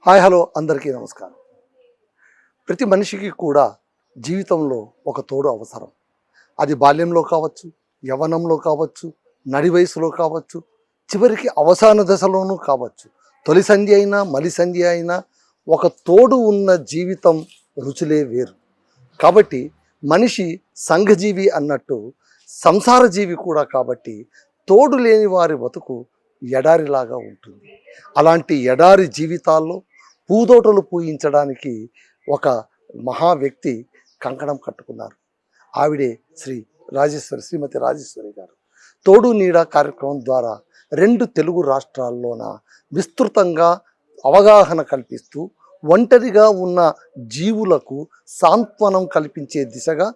Hi hello అందరికీ నమస్కారం. ప్రతి మనిషికి కూడా జీవితంలో ఒక తోడు అవసరం. అది బాల్యంలో కావచ్చు, యవ్వనంలో కావచ్చు, నడి వయసులో కావచ్చు, చివరికి అవసాన దశలోనూ కావచ్చు. తొలి సంధ్య అయినా మలి సంధ్య అయినా ఒక తోడు ఉన్న జీవితం రుచులే వేరు. కాబట్టి మనిషి సంఘజీవి అన్నట్టు సంసార జీవి కూడా. కాబట్టి తోడు లేని వారి బతుకు ఎడారిలాగా ఉంటుంది. అలాంటి ఎడారి జీవితాల్లో పూదోటలు పూయించడానికి ఒక మహా వ్యక్తి కంకణం కట్టుకున్నారు. ఆవిడే శ్రీమతి రాజేశ్వరి గారు. తోడు నీడ కార్యక్రమం ద్వారా 2 తెలుగు రాష్ట్రాల్లోన విస్తృతంగా అవగాహన కల్పిస్తూ ఒంటరిగా ఉన్న జీవులకు సాంత్వనం కల్పించే దిశగా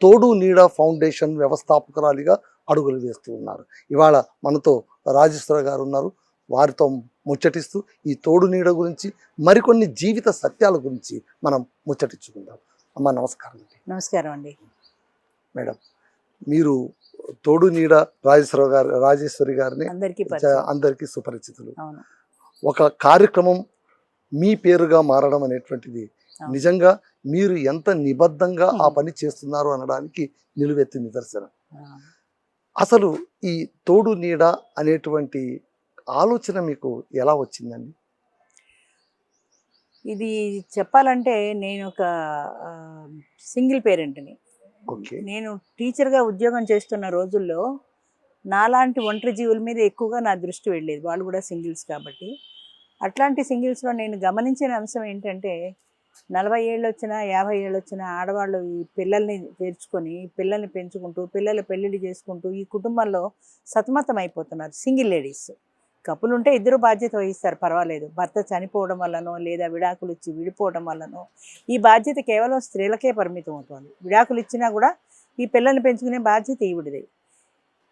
తోడు నీడ ఫౌండేషన్ వ్యవస్థాపకురాలిగా అడుగులు వేస్తూ ఉన్నారు. ఇవాళ మనతో రాజేశ్వరి గారు ఉన్నారు. వారితో ముచ్చటిస్తూ ఈ తోడు నీడ గురించి మరికొన్ని జీవిత సత్యాల గురించి మనం ముచ్చటించుకుందాం. అమ్మ నమస్కారం అండి. నమస్కారం అండి. మేడం, మీరు తోడు నీడ రాజేశ్వరి గారిని అందరికీ సుపరిచితులు. ఒక కార్యక్రమం మీ పేరుగా మారడం అనేటువంటిది నిజంగా మీరు ఎంత నిబద్ధంగా ఆ పని చేస్తున్నారు అనడానికి నిలువెత్తి నిదర్శనం. అసలు ఈ తోడు నీడ అనేటువంటి ఆలోచన మీకు ఎలా వచ్చిందండి? ఇది చెప్పాలంటే నేను ఒక సింగిల్ పేరెంట్ని. నేను టీచర్గా ఉద్యోగం చేస్తున్న రోజుల్లో నాలాంటి ఒంటరి జీవుల మీద ఎక్కువగా నా దృష్టి వెళ్ళేది. వాళ్ళు కూడా సింగిల్స్ కాబట్టి. అట్లాంటి సింగిల్స్లో నేను గమనించిన అంశం ఏంటంటే 40 ఏళ్ళు వచ్చినా 50 ఏళ్ళు వచ్చినా ఆడవాళ్ళు ఈ పిల్లల్ని తెరుచుకొని పిల్లల్ని పెంచుకుంటూ పిల్లల పెళ్ళిళ్ళు చేసుకుంటూ ఈ కుటుంబంలో సతమతం అయిపోతున్నారు. Single ladies. కపులు ఉంటే ఇద్దరు బాధ్యత వహిస్తారు, పర్వాలేదు. భర్త చనిపోవడం వల్లనో లేదా విడాకులు ఇచ్చి విడిపోవడం వల్లనో ఈ బాధ్యత కేవలం స్త్రీలకే పరిమితం అవుతుంది. విడాకులు ఇచ్చినా కూడా ఈ పిల్లల్ని పెంచుకునే బాధ్యత ఈవిడిదే.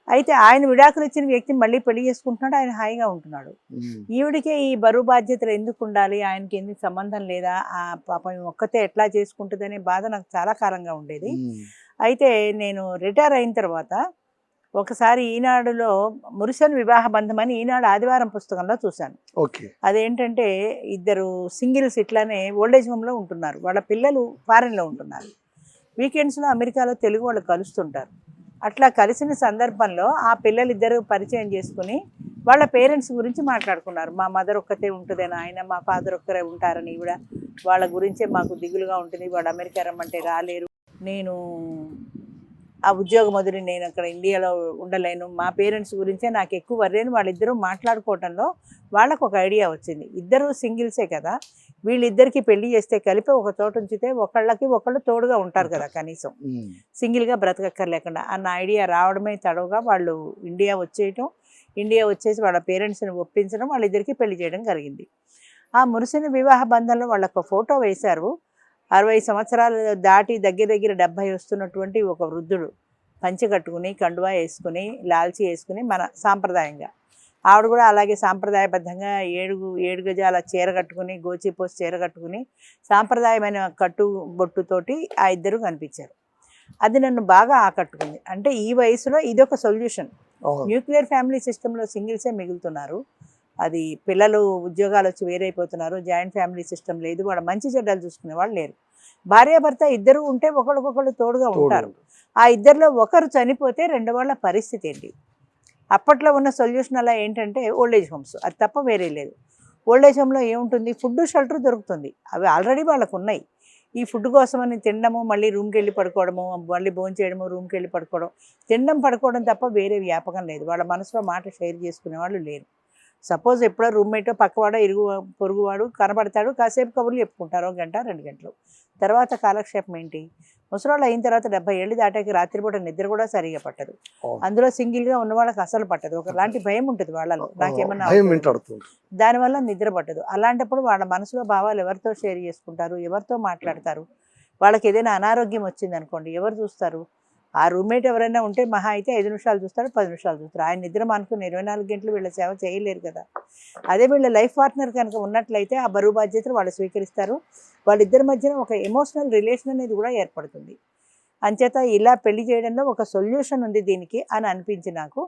అయితే ఆయన విడాకులు ఇచ్చిన వ్యక్తిని మళ్ళీ పెళ్లి చేసుకుంటున్నాడు, ఆయన హాయిగా ఉంటున్నాడు. ఈవిడికే ఈ బరువు బాధ్యతలు ఎందుకు ఉండాలి, ఆయనకి ఎందుకు సంబంధం లేదా, ఆ పాపం ఒక్కతే ఎట్లా చేసుకుంటుందనే బాధ నాకు చాలా కాలంగా ఉండేది. అయితే నేను రిటైర్ అయిన తర్వాత ఒకసారి ఈనాడులో మురిసన్ వివాహ బంధం అని ఈనాడు ఆదివారం పుస్తకంలో చూశాను. అదేంటంటే ఇద్దరు సింగిల్స్ ఇట్లానే ఓల్డేజ్ హోమ్లో ఉంటున్నారు. వాళ్ళ పిల్లలు ఫారెన్లో ఉంటున్నారు. వీకెండ్స్లో అమెరికాలో తెలుగు వాళ్ళు కలుస్తుంటారు. అట్లా కలిసిన సందర్భంలో ఆ పిల్లలిద్దరూ పరిచయం చేసుకుని వాళ్ళ పేరెంట్స్ గురించి మాట్లాడుకున్నారు. మా మదర్ ఒక్కతే ఉంటుందని ఆయన, మా ఫాదర్ ఒక్కరే ఉంటారని ఈవిడ, వాళ్ళ గురించే మాకు దిగులుగా ఉంటుంది, వాడు అమెరికా రమ్మంటే రాలేరు, నేను ఆ ఉద్యోగం వదిలి నేను అక్కడ ఇండియాలో ఉండలేను, మా పేరెంట్స్ గురించే నాకు ఎక్కువ వర్రేని వాళ్ళిద్దరూ మాట్లాడుకోవటంలో వాళ్ళకు ఒక ఐడియా వచ్చింది. ఇద్దరు సింగిల్సే కదా, వీళ్ళిద్దరికి పెళ్లి చేస్తే కలిపి ఒక చోట ఉంచితే ఒకళ్ళకి ఒకళ్ళు తోడుగా ఉంటారు కదా, కనీసం సింగిల్గా బ్రతకక్కర్లేకుండా అన్న ఐడియా రావడమే తడవుగా వాళ్ళు ఇండియా వచ్చేసి వాళ్ళ పేరెంట్స్ని ఒప్పించడం, వాళ్ళిద్దరికీ పెళ్లి చేయడం జరిగింది. ఆ మురిసిన వివాహ బంధంలో వాళ్ళకు ఫోటో వేశారు. 60 సంవత్సరాలు దాటి దగ్గర 70 వస్తున్నటువంటి ఒక వృద్ధుడు పంచె కట్టుకుని కండువా వేసుకుని లాల్చి వేసుకుని మన సాంప్రదాయంగా, ఆవిడ కూడా అలాగే సాంప్రదాయబద్ధంగా 7 గజాల చీర కట్టుకుని గోచిపోసి చీర కట్టుకుని సాంప్రదాయమైన కట్టు బొట్టుతోటి ఆ ఇద్దరు కనిపించారు. అది నన్ను బాగా ఆకట్టుకుంది. అంటే ఈ వయసులో ఇదొక సొల్యూషన్. న్యూక్లియర్ ఫ్యామిలీ సిస్టంలో సింగిల్సే మిగులుతున్నారు. అది పిల్లలు ఉద్యోగాలు వచ్చి వేరైపోతున్నారు. జాయింట్ ఫ్యామిలీ సిస్టమ్ లేదు. వాళ్ళ మంచి చెడ్డలు చూసుకునే వాళ్ళు లేరు. భార్యాభర్త ఇద్దరు ఉంటే ఒకళ్ళకొకళ్ళు తోడుగా ఉంటారు. ఆ ఇద్దరిలో ఒకరు చనిపోతే రెండో వాళ్ళ పరిస్థితి ఏంటి? అప్పట్లో ఉన్న సొల్యూషన్ అలా ఏంటంటే ఓల్డేజ్ హోమ్స్, అది తప్ప వేరే లేదు. ఓల్డేజ్ హోమ్లో ఏముంటుంది, ఫుడ్ షెల్టర్ దొరుకుతుంది. అవి ఆల్రెడీ వాళ్ళకు ఉన్నాయి. ఈ ఫుడ్ కోసమని తినడము, మళ్ళీ రూమ్కి వెళ్ళి పడుకోవడము, మళ్ళీ భోజనం చేయడము, రూమ్కి వెళ్ళి పడుకోవడం, తినడం పడుకోవడం తప్ప వేరే వ్యాపకం లేదు. వాళ్ళ మనసులో మాట షేర్ చేసుకునే వాళ్ళు లేరు. సపోజ్ ఎప్పుడో రూమ్మేటో పక్కవాడో ఇరుగు పొరుగువాడు కనబడతాడు, కాసేపు కబుర్లు చెప్పుకుంటారు, 1 గంట 2 గంటలు. తర్వాత కాలక్షేపం ఏంటి? ముసలోళ్ళు అయిన తర్వాత 70 ఏళ్ళు దాటాక రాత్రిపూట నిద్ర కూడా సరిగా పట్టదు. అందులో సింగిల్గా ఉన్న వాళ్ళకి అసలు పట్టదు. ఒకలాంటి భయం ఉంటుంది వాళ్ళలో, నాకేమన్నా దానివల్ల నిద్ర పట్టదు. అలాంటప్పుడు వాళ్ళ మనసులో భావాలు ఎవరితో షేర్ చేసుకుంటారు, ఎవరితో మాట్లాడతారు? వాళ్ళకి ఏదైనా అనారోగ్యం వచ్చింది అనుకోండి, ఎవరు చూస్తారు? ఆ రూమ్మేట్ ఎవరైనా ఉంటే మహా అయితే 5 నిమిషాలు చూస్తాడు, 10 నిమిషాలు చూస్తారు. ఆయన నిద్ర మానుకుని 24 గంటలు వీళ్ళ సేవ చేయలేరు కదా. అదే వీళ్ళ లైఫ్ పార్ట్నర్ కనుక ఉన్నట్లయితే ఆ బరువు బాధ్యతలు వాళ్ళు స్వీకరిస్తారు. వాళ్ళిద్దరి మధ్యన ఒక ఎమోషనల్ రిలేషన్ అనేది కూడా ఏర్పడుతుంది. అంచేత ఇలా పెళ్లి చేయడంలో ఒక సొల్యూషన్ ఉంది దీనికి అని అనిపించి నాకు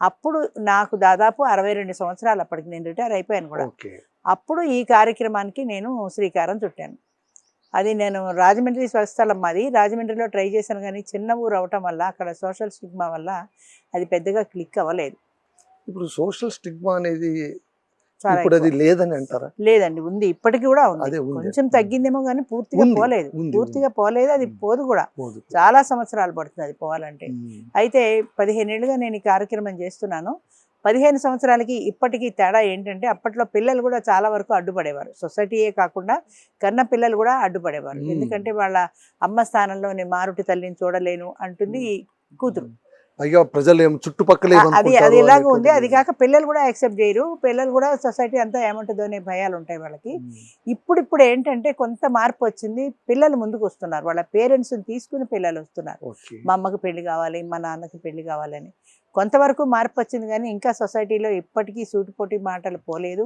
అప్పుడు నాకు దాదాపు 62 సంవత్సరాలు, అప్పటికి నేను రిటైర్ అయిపోయాను కూడా. అప్పుడు ఈ కార్యక్రమానికి నేను శ్రీకారం చుట్టాను. అది నేను రాజమండ్రి స్వస్థలం మాది. రాజమండ్రిలో ట్రై చేశాను కానీ చిన్న ఊరు అవటం వల్ల అక్కడ సోషల్ స్టిగ్మా వల్ల అది పెద్దగా క్లిక్ అవ్వలేదు. ఇప్పుడు సోషల్ స్టిగ్మా అనేది చాలా ఇప్పుడు అది ఎక్కువ. లేదని అంటారా? లేదండి, ఉంది, ఇప్పటికి కూడా ఉంది. అదే ఉంది. కొంచెం తగ్గిందేమో కానీ పూర్తిగా ఉంది, పోలేదు. ఉంది, పూర్తిగా పోలేదు, అది పోదు కూడా. పోదు. చాలా సంవత్సరాలు పడుతుంది అది పోవాలంటే. ఉమ్. అయితే 15 ఏళ్ళుగా నేను ఈ కార్యక్రమం చేస్తున్నాను. 15 సంవత్సరాలకి ఇప్పటికీ తేడా ఏంటంటే అప్పట్లో పిల్లలు కూడా చాలా వరకు అడ్డుపడేవారు. సొసైటీయే కాకుండా కన్న పిల్లలు కూడా అడ్డుపడేవారు. ఎందుకంటే వాళ్ళ అమ్మ స్థానంలో నేను మారుటి తల్లిని చూడలేను అంటుంది కూతురు. పైగా ప్రజలు చుట్టుపక్కల అది ఇలాగ ఉంది. అది కాక పిల్లలు కూడా యాక్సెప్ట్ చేయరు. పిల్లలు కూడా సొసైటీ అంతా ఏమంటుందో అనే భయాలు ఉంటాయి వాళ్ళకి. ఇప్పుడు ఏంటంటే కొంత మార్పు వచ్చింది. పిల్లలు ముందుకు వస్తున్నారు, వాళ్ళ పేరెంట్స్ని తీసుకుని పిల్లలు వస్తున్నారు. మా అమ్మకి పెళ్లి కావాలి, మా నాన్నకి పెళ్లి కావాలని. కొంతవరకు మార్పు వచ్చింది కానీ ఇంకా సొసైటీలో ఇప్పటికీ సూటిపోటి మాటలు పోలేదు.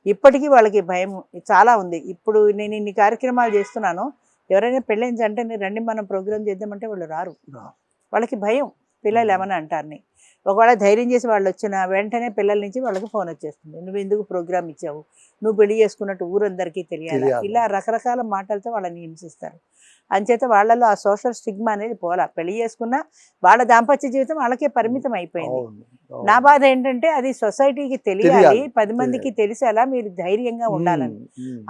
ఇప్పటికీ వాళ్ళకి భయం చాలా ఉంది. ఇప్పుడు నేను ఇన్ని కార్యక్రమాలు చేస్తున్నాను, ఎవరైనా పెళ్ళించంటే రండి మనం ప్రోగ్రామ్ చేద్దామంటే వాళ్ళు రారు. వాళ్ళకి భయం, పిల్లలు ఏమన్నా అంటారని. ఒకవేళ ధైర్యం చేసి వాళ్ళు వచ్చిన వెంటనే పిల్లల నుంచి వాళ్ళకి ఫోన్ వచ్చేస్తుంది, నువ్వు ఎందుకు ప్రోగ్రామ్ ఇచ్చావు, నువ్వు పెళ్లి చేసుకున్నట్టు ఊరందరికీ తెలియాలి, ఇలా రకరకాల మాటలతో వాళ్ళని హింసిస్తారు. అంచేత వాళ్ళలో ఆ సోషల్ స్టిగ్మా అనేది పోలా. పెళ్లి చేసుకున్నా వాళ్ళ దాంపత్య జీవితం వాళ్ళకే పరిమితం అయిపోయింది. నా బాధ ఏంటంటే అది సొసైటీకి తెలియాలి, 10 మందికి తెలిసేలా మీరు ధైర్యంగా ఉండాలని.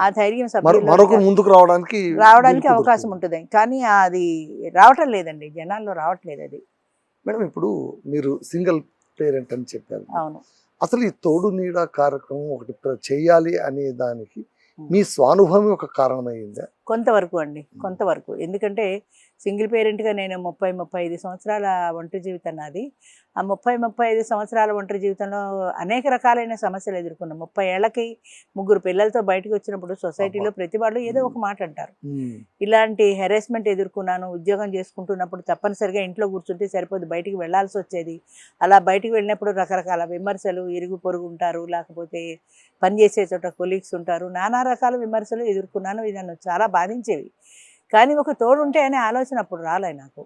ఆ ధైర్యం సభ్యులు ముందుకు రావడానికి అవకాశం ఉంటుంది కానీ అది రావటం లేదండి, జనాల్లో రావట్లేదు అది. మేడం, ఇప్పుడు మీరు సింగిల్ పేరెంట్ అని చెప్పారు. అవును. అసలు ఈ తోడు నీడ కార్యక్రమం ఒకటి చేయాలి అనే దానికి మీ స్వానుభవం ఒక కారణమైందా? కొంతవరకు అండి, కొంతవరకు. ఎందుకంటే సింగిల్ పేరెంట్గా నేను 30-35 సంవత్సరాల ఒంటరి జీవితం నాది. ఆ 30-35 సంవత్సరాల ఒంటరి జీవితంలో అనేక రకాలైన సమస్యలు ఎదుర్కొన్నాం. 30 ఏళ్ళకి 3 పిల్లలతో బయటకు వచ్చినప్పుడు సొసైటీలో ప్రతి వాళ్ళు ఏదో ఒక మాట అంటారు. ఇలాంటి హెరాస్మెంట్ ఎదుర్కొన్నాను. ఉద్యోగం చేసుకుంటున్నప్పుడు తప్పనిసరిగా ఇంట్లో కూర్చుంటే సరిపోదు, బయటికి వెళ్లాల్సి వచ్చేది. అలా బయటికి వెళ్ళినప్పుడు రకరకాల విమర్శలు, ఇరుగు పొరుగు ఉంటారు, లేకపోతే పనిచేసే చోట కొలీగ్స్ ఉంటారు, నానా రకాల విమర్శలు ఎదుర్కొన్నాను. ఇది నన్ను చాలా బాధించేవి. కానీ ఒక తోడుంటే అనే ఆలోచన అప్పుడు రాలే నాకు.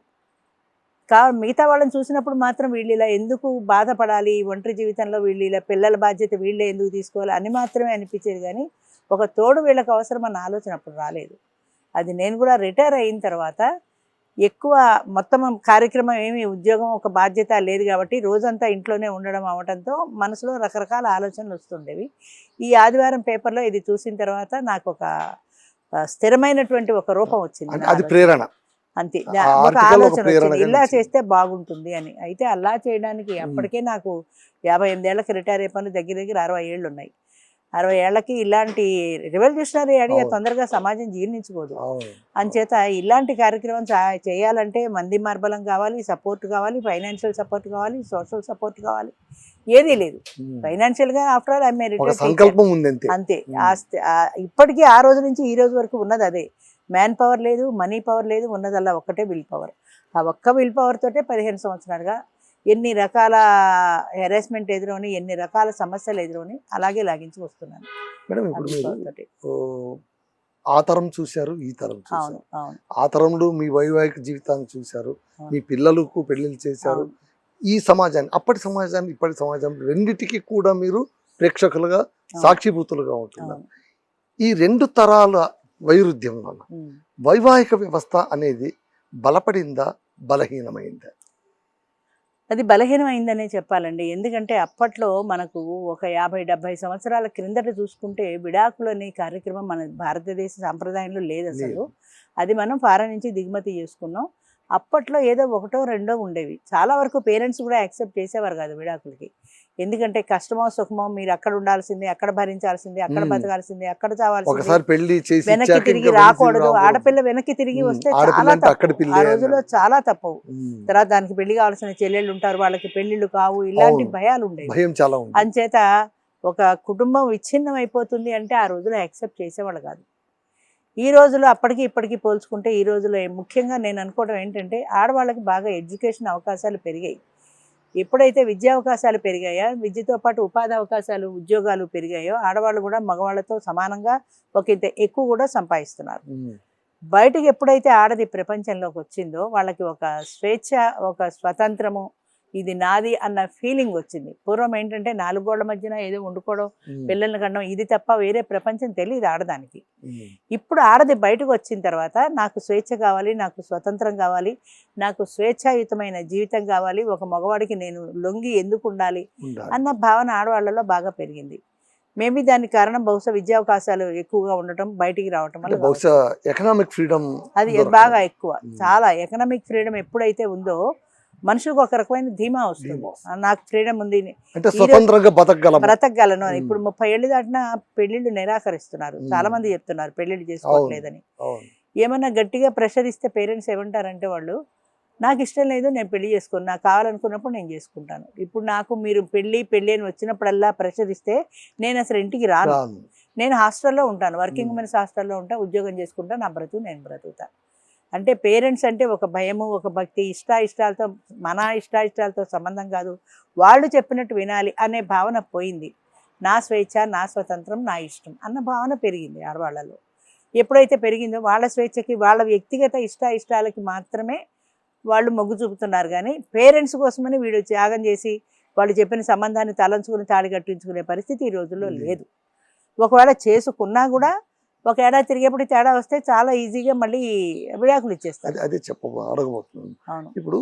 మిగతా వాళ్ళని చూసినప్పుడు మాత్రం వీళ్ళు ఇలా ఎందుకు బాధపడాలి, ఒంటరి జీవితంలో వీళ్ళు ఇలా పిల్లల బాధ్యత వీళ్ళే ఎందుకు తీసుకోవాలి అని మాత్రమే అనిపించేది. కానీ ఒక తోడు వీళ్ళకి అవసరం అన్న ఆలోచన అప్పుడు రాలేదు. అది నేను కూడా రిటైర్ అయిన తర్వాత ఎక్కువ మొత్తం కార్యక్రమం ఏమి ఉద్యోగం ఒక బాధ్యత లేదు కాబట్టి రోజంతా ఇంట్లోనే ఉండడం అవడంతో మనసులో రకరకాల ఆలోచనలు వస్తుండేవి. ఈ ఆదివారం పేపర్లో ఇది చూసిన తర్వాత నాకు ఒక స్థిరమైనటువంటి ఒక రూపం వచ్చింది, అది ప్రేరణ అంతే. ఒక ఆలోచన వచ్చింది, ఇలా చేస్తే బాగుంటుంది అని. అయితే అలా చేయడానికి అప్పటికే నాకు 58 ఏళ్ళకి రిటైర్ అయిపోయిన దగ్గర 60 ఏళ్ళు ఉన్నాయి. 60 ఏళ్ళకి ఇలాంటి రెవల్యూషనరీ ఐడియా తొందరగా సమాజం జీర్ణించుకోదు. అంచేత ఇలాంటి కార్యక్రమం చేయాలంటే మంది మార్బలం కావాలి, సపోర్ట్ కావాలి, ఫైనాన్షియల్ సపోర్ట్ కావాలి, సోషల్ సపోర్ట్ కావాలి. ఏదీ లేదు. ఫైనాన్షియల్గా ఆఫ్టర్ ఆల్ ఐఎమ్ రిటైర్డ్ అంతే. ఇప్పటికీ ఆ రోజు నుంచి ఈ రోజు వరకు ఉన్నది అదే. మ్యాన్ పవర్ లేదు, మనీ పవర్ లేదు, ఉన్నదల్లా ఒక్కటే విల్ పవర్. ఆ ఒక్క విల్ పవర్ తోటే 15 సంవత్సరాలుగా ఎన్ని రకాల హెరాస్మెంట్ ఎదురని, ఎన్ని రకాల సమస్యలు ఎదురని అలాగే లాగించి వస్తున్నాను. మేడం, ఇప్పుడు మీరు ఆ తరం చూశారు, ఈ తరం చూశారు. ఆ తరంలో మీ వైవాహిక జీవితాన్ని చూశారు, మీ పిల్లలకు పెళ్లిళ్ళు చేశారు. ఈ సమాజాన్ని, అప్పటి సమాజాన్ని ఇప్పటి సమాజం రెండిటికి కూడా మీరు ప్రేక్షకులుగా సాక్షిభూతులుగా ఉంటున్నారు. ఈ 2 తరాల వైరుధ్యం వల్ల వైవాహిక వ్యవస్థ అనేది బలపడిందా, బలహీనమైందా? అది బలహీనమైందనే చెప్పాలండి. ఎందుకంటే అప్పట్లో మనకు ఒక 50-70 సంవత్సరాల క్రిందట చూసుకుంటే విడాకులు అనే కార్యక్రమం మన భారతదేశ సాంప్రదాయంలో లేదు అసలు. అది మనం ఫారెన్ నుంచి దిగుమతి చేసుకున్నాం. అప్పట్లో ఏదో 1-2 ఉండేవి. చాలా వరకు పేరెంట్స్ కూడా యాక్సెప్ట్ చేసేవారు కాదు విడాకులకి. ఎందుకంటే కష్టమో సుఖమో మీరు అక్కడ ఉండాల్సిందే, అక్కడ భరించాల్సిందే, అక్కడ బతకాల్సిందే, అక్కడ చావాల్సిందే, వెనక్కి తిరిగి రాకూడదు. ఆడపిల్ల వెనక్కి తిరిగి వస్తే చాలా తప్పు, ఆ రోజుల్లో చాలా తప్పు. తర్వాత దానికి పెళ్లి కావాల్సిన చెల్లెళ్ళు ఉంటారు, వాళ్ళకి పెళ్లిళ్ళు కావు, ఇలాంటి భయాలు ఉండేవి. అంచేత ఒక కుటుంబం విచ్ఛిన్నం అయిపోతుంది అంటే ఆ రోజులో యాక్సెప్ట్ చేసేవాళ్ళు కాదు. ఈ రోజులో అప్పటికి ఇప్పటికీ పోల్చుకుంటే ఈ రోజులో ముఖ్యంగా నేను అనుకోవడం ఏంటంటే ఆడవాళ్ళకి బాగా ఎడ్యుకేషన్ అవకాశాలు పెరిగాయి. ఎప్పుడైతే విద్యా అవకాశాలు పెరిగాయో, విద్యతో పాటు ఉపాధి అవకాశాలు, ఉద్యోగాలు పెరిగాయో ఆడవాళ్ళు కూడా మగవాళ్ళతో సమానంగా ఒకంత ఎక్కువ కూడా సంపాదిస్తున్నారు. బయటకు ఎప్పుడైతే ఆడది ప్రపంచంలోకి వచ్చిందో వాళ్ళకి ఒక స్వేచ్ఛ, ఒక స్వతంత్రము ఇది నాది అన్న ఫీలింగ్ వచ్చింది. పూర్వం ఏంటంటే 4 గోళ్ల మధ్యన ఏదో వండుకోవడం, పిల్లల్ని కనడం, ఇది తప్ప వేరే ప్రపంచం తెలియదు ఆడదానికి. ఇప్పుడు ఆడది బయటకు వచ్చిన తర్వాత నాకు స్వేచ్ఛ కావాలి, నాకు స్వతంత్రం కావాలి, నాకు స్వేచ్ఛాయుతమైన జీవితం కావాలి, ఒక మగవాడికి నేను లొంగి ఎందుకు ఉండాలి అన్న భావన ఆడవాళ్ళలో బాగా పెరిగింది. మేబీ దానికి కారణం బహుశా విద్యావకాశాలు ఎక్కువగా ఉండటం, బయటికి రావటం వల్ల బహుశా ఎకనామిక్ ఫ్రీడమ్ అది బాగా ఎక్కువ. చాలా ఎకనామిక్ ఫ్రీడమ్ ఎప్పుడైతే ఉందో మనుషులకు ఒక రకమైన ధీమా వస్తుంది. నాకు ఫ్రీడమ్ ఉంది, బ్రతకగలను అని. ఇప్పుడు 30 ఏళ్ళు దాటినా పెళ్లిళ్ళు నిరాకరిస్తున్నారు. చాలా మంది చెప్తున్నారు పెళ్లిళ్ళు చేసుకోవట్లేదని. ఏమన్నా గట్టిగా ప్రెషర్ ఇస్తే పేరెంట్స్ ఏమంటారంటే వాళ్ళు, నాకు ఇష్టం లేదు, నేను పెళ్లి చేసుకోను, నాకు కావాలనుకున్నప్పుడు నేను చేసుకుంటాను. ఇప్పుడు నాకు మీరు పెళ్లి అని వచ్చినప్పుడల్లా ప్రెషర్ ఇస్తే నేను అసలు ఇంటికి రాను. నేను హాస్టల్లో ఉంటాను, వర్కింగ్ ఉమెన్స్ హాస్టల్లో ఉంటా, ఉద్యోగం చేసుకుంటా, నా బ్రతుకు నేను బ్రతుకుతా. అంటే పేరెంట్స్ అంటే ఒక భయము, ఒక భక్తి, ఇష్టాలతో మన ఇష్టాలతో సంబంధం కాదు, వాళ్ళు చెప్పినట్టు వినాలి అనే భావన పోయింది. నా స్వేచ్ఛ, నా స్వతంత్రం, నా ఇష్టం అన్న భావన పెరిగింది ఆడవాళ్ళలో. ఎప్పుడైతే పెరిగిందో వాళ్ళ స్వేచ్ఛకి, వాళ్ళ వ్యక్తిగత ఇష్టాలకి మాత్రమే వాళ్ళు మొగ్గు చూపుతున్నారు. కానీ పేరెంట్స్ కోసమని వీడు త్యాగం చేసి వాళ్ళు చెప్పిన సంబంధాన్ని తలంచుకుని తాళి కట్టించుకునే పరిస్థితి ఈ రోజుల్లో లేదు. ఒకవేళ చేసుకున్నా కూడా ఒక ఏడాది తిరిగేప్పుడు తేడా వస్తే చాలా ఈజీగా మళ్ళీ విడాకులు ఇచ్చేస్తారు. అదే అడగబోతున్నాను. ఇప్పుడు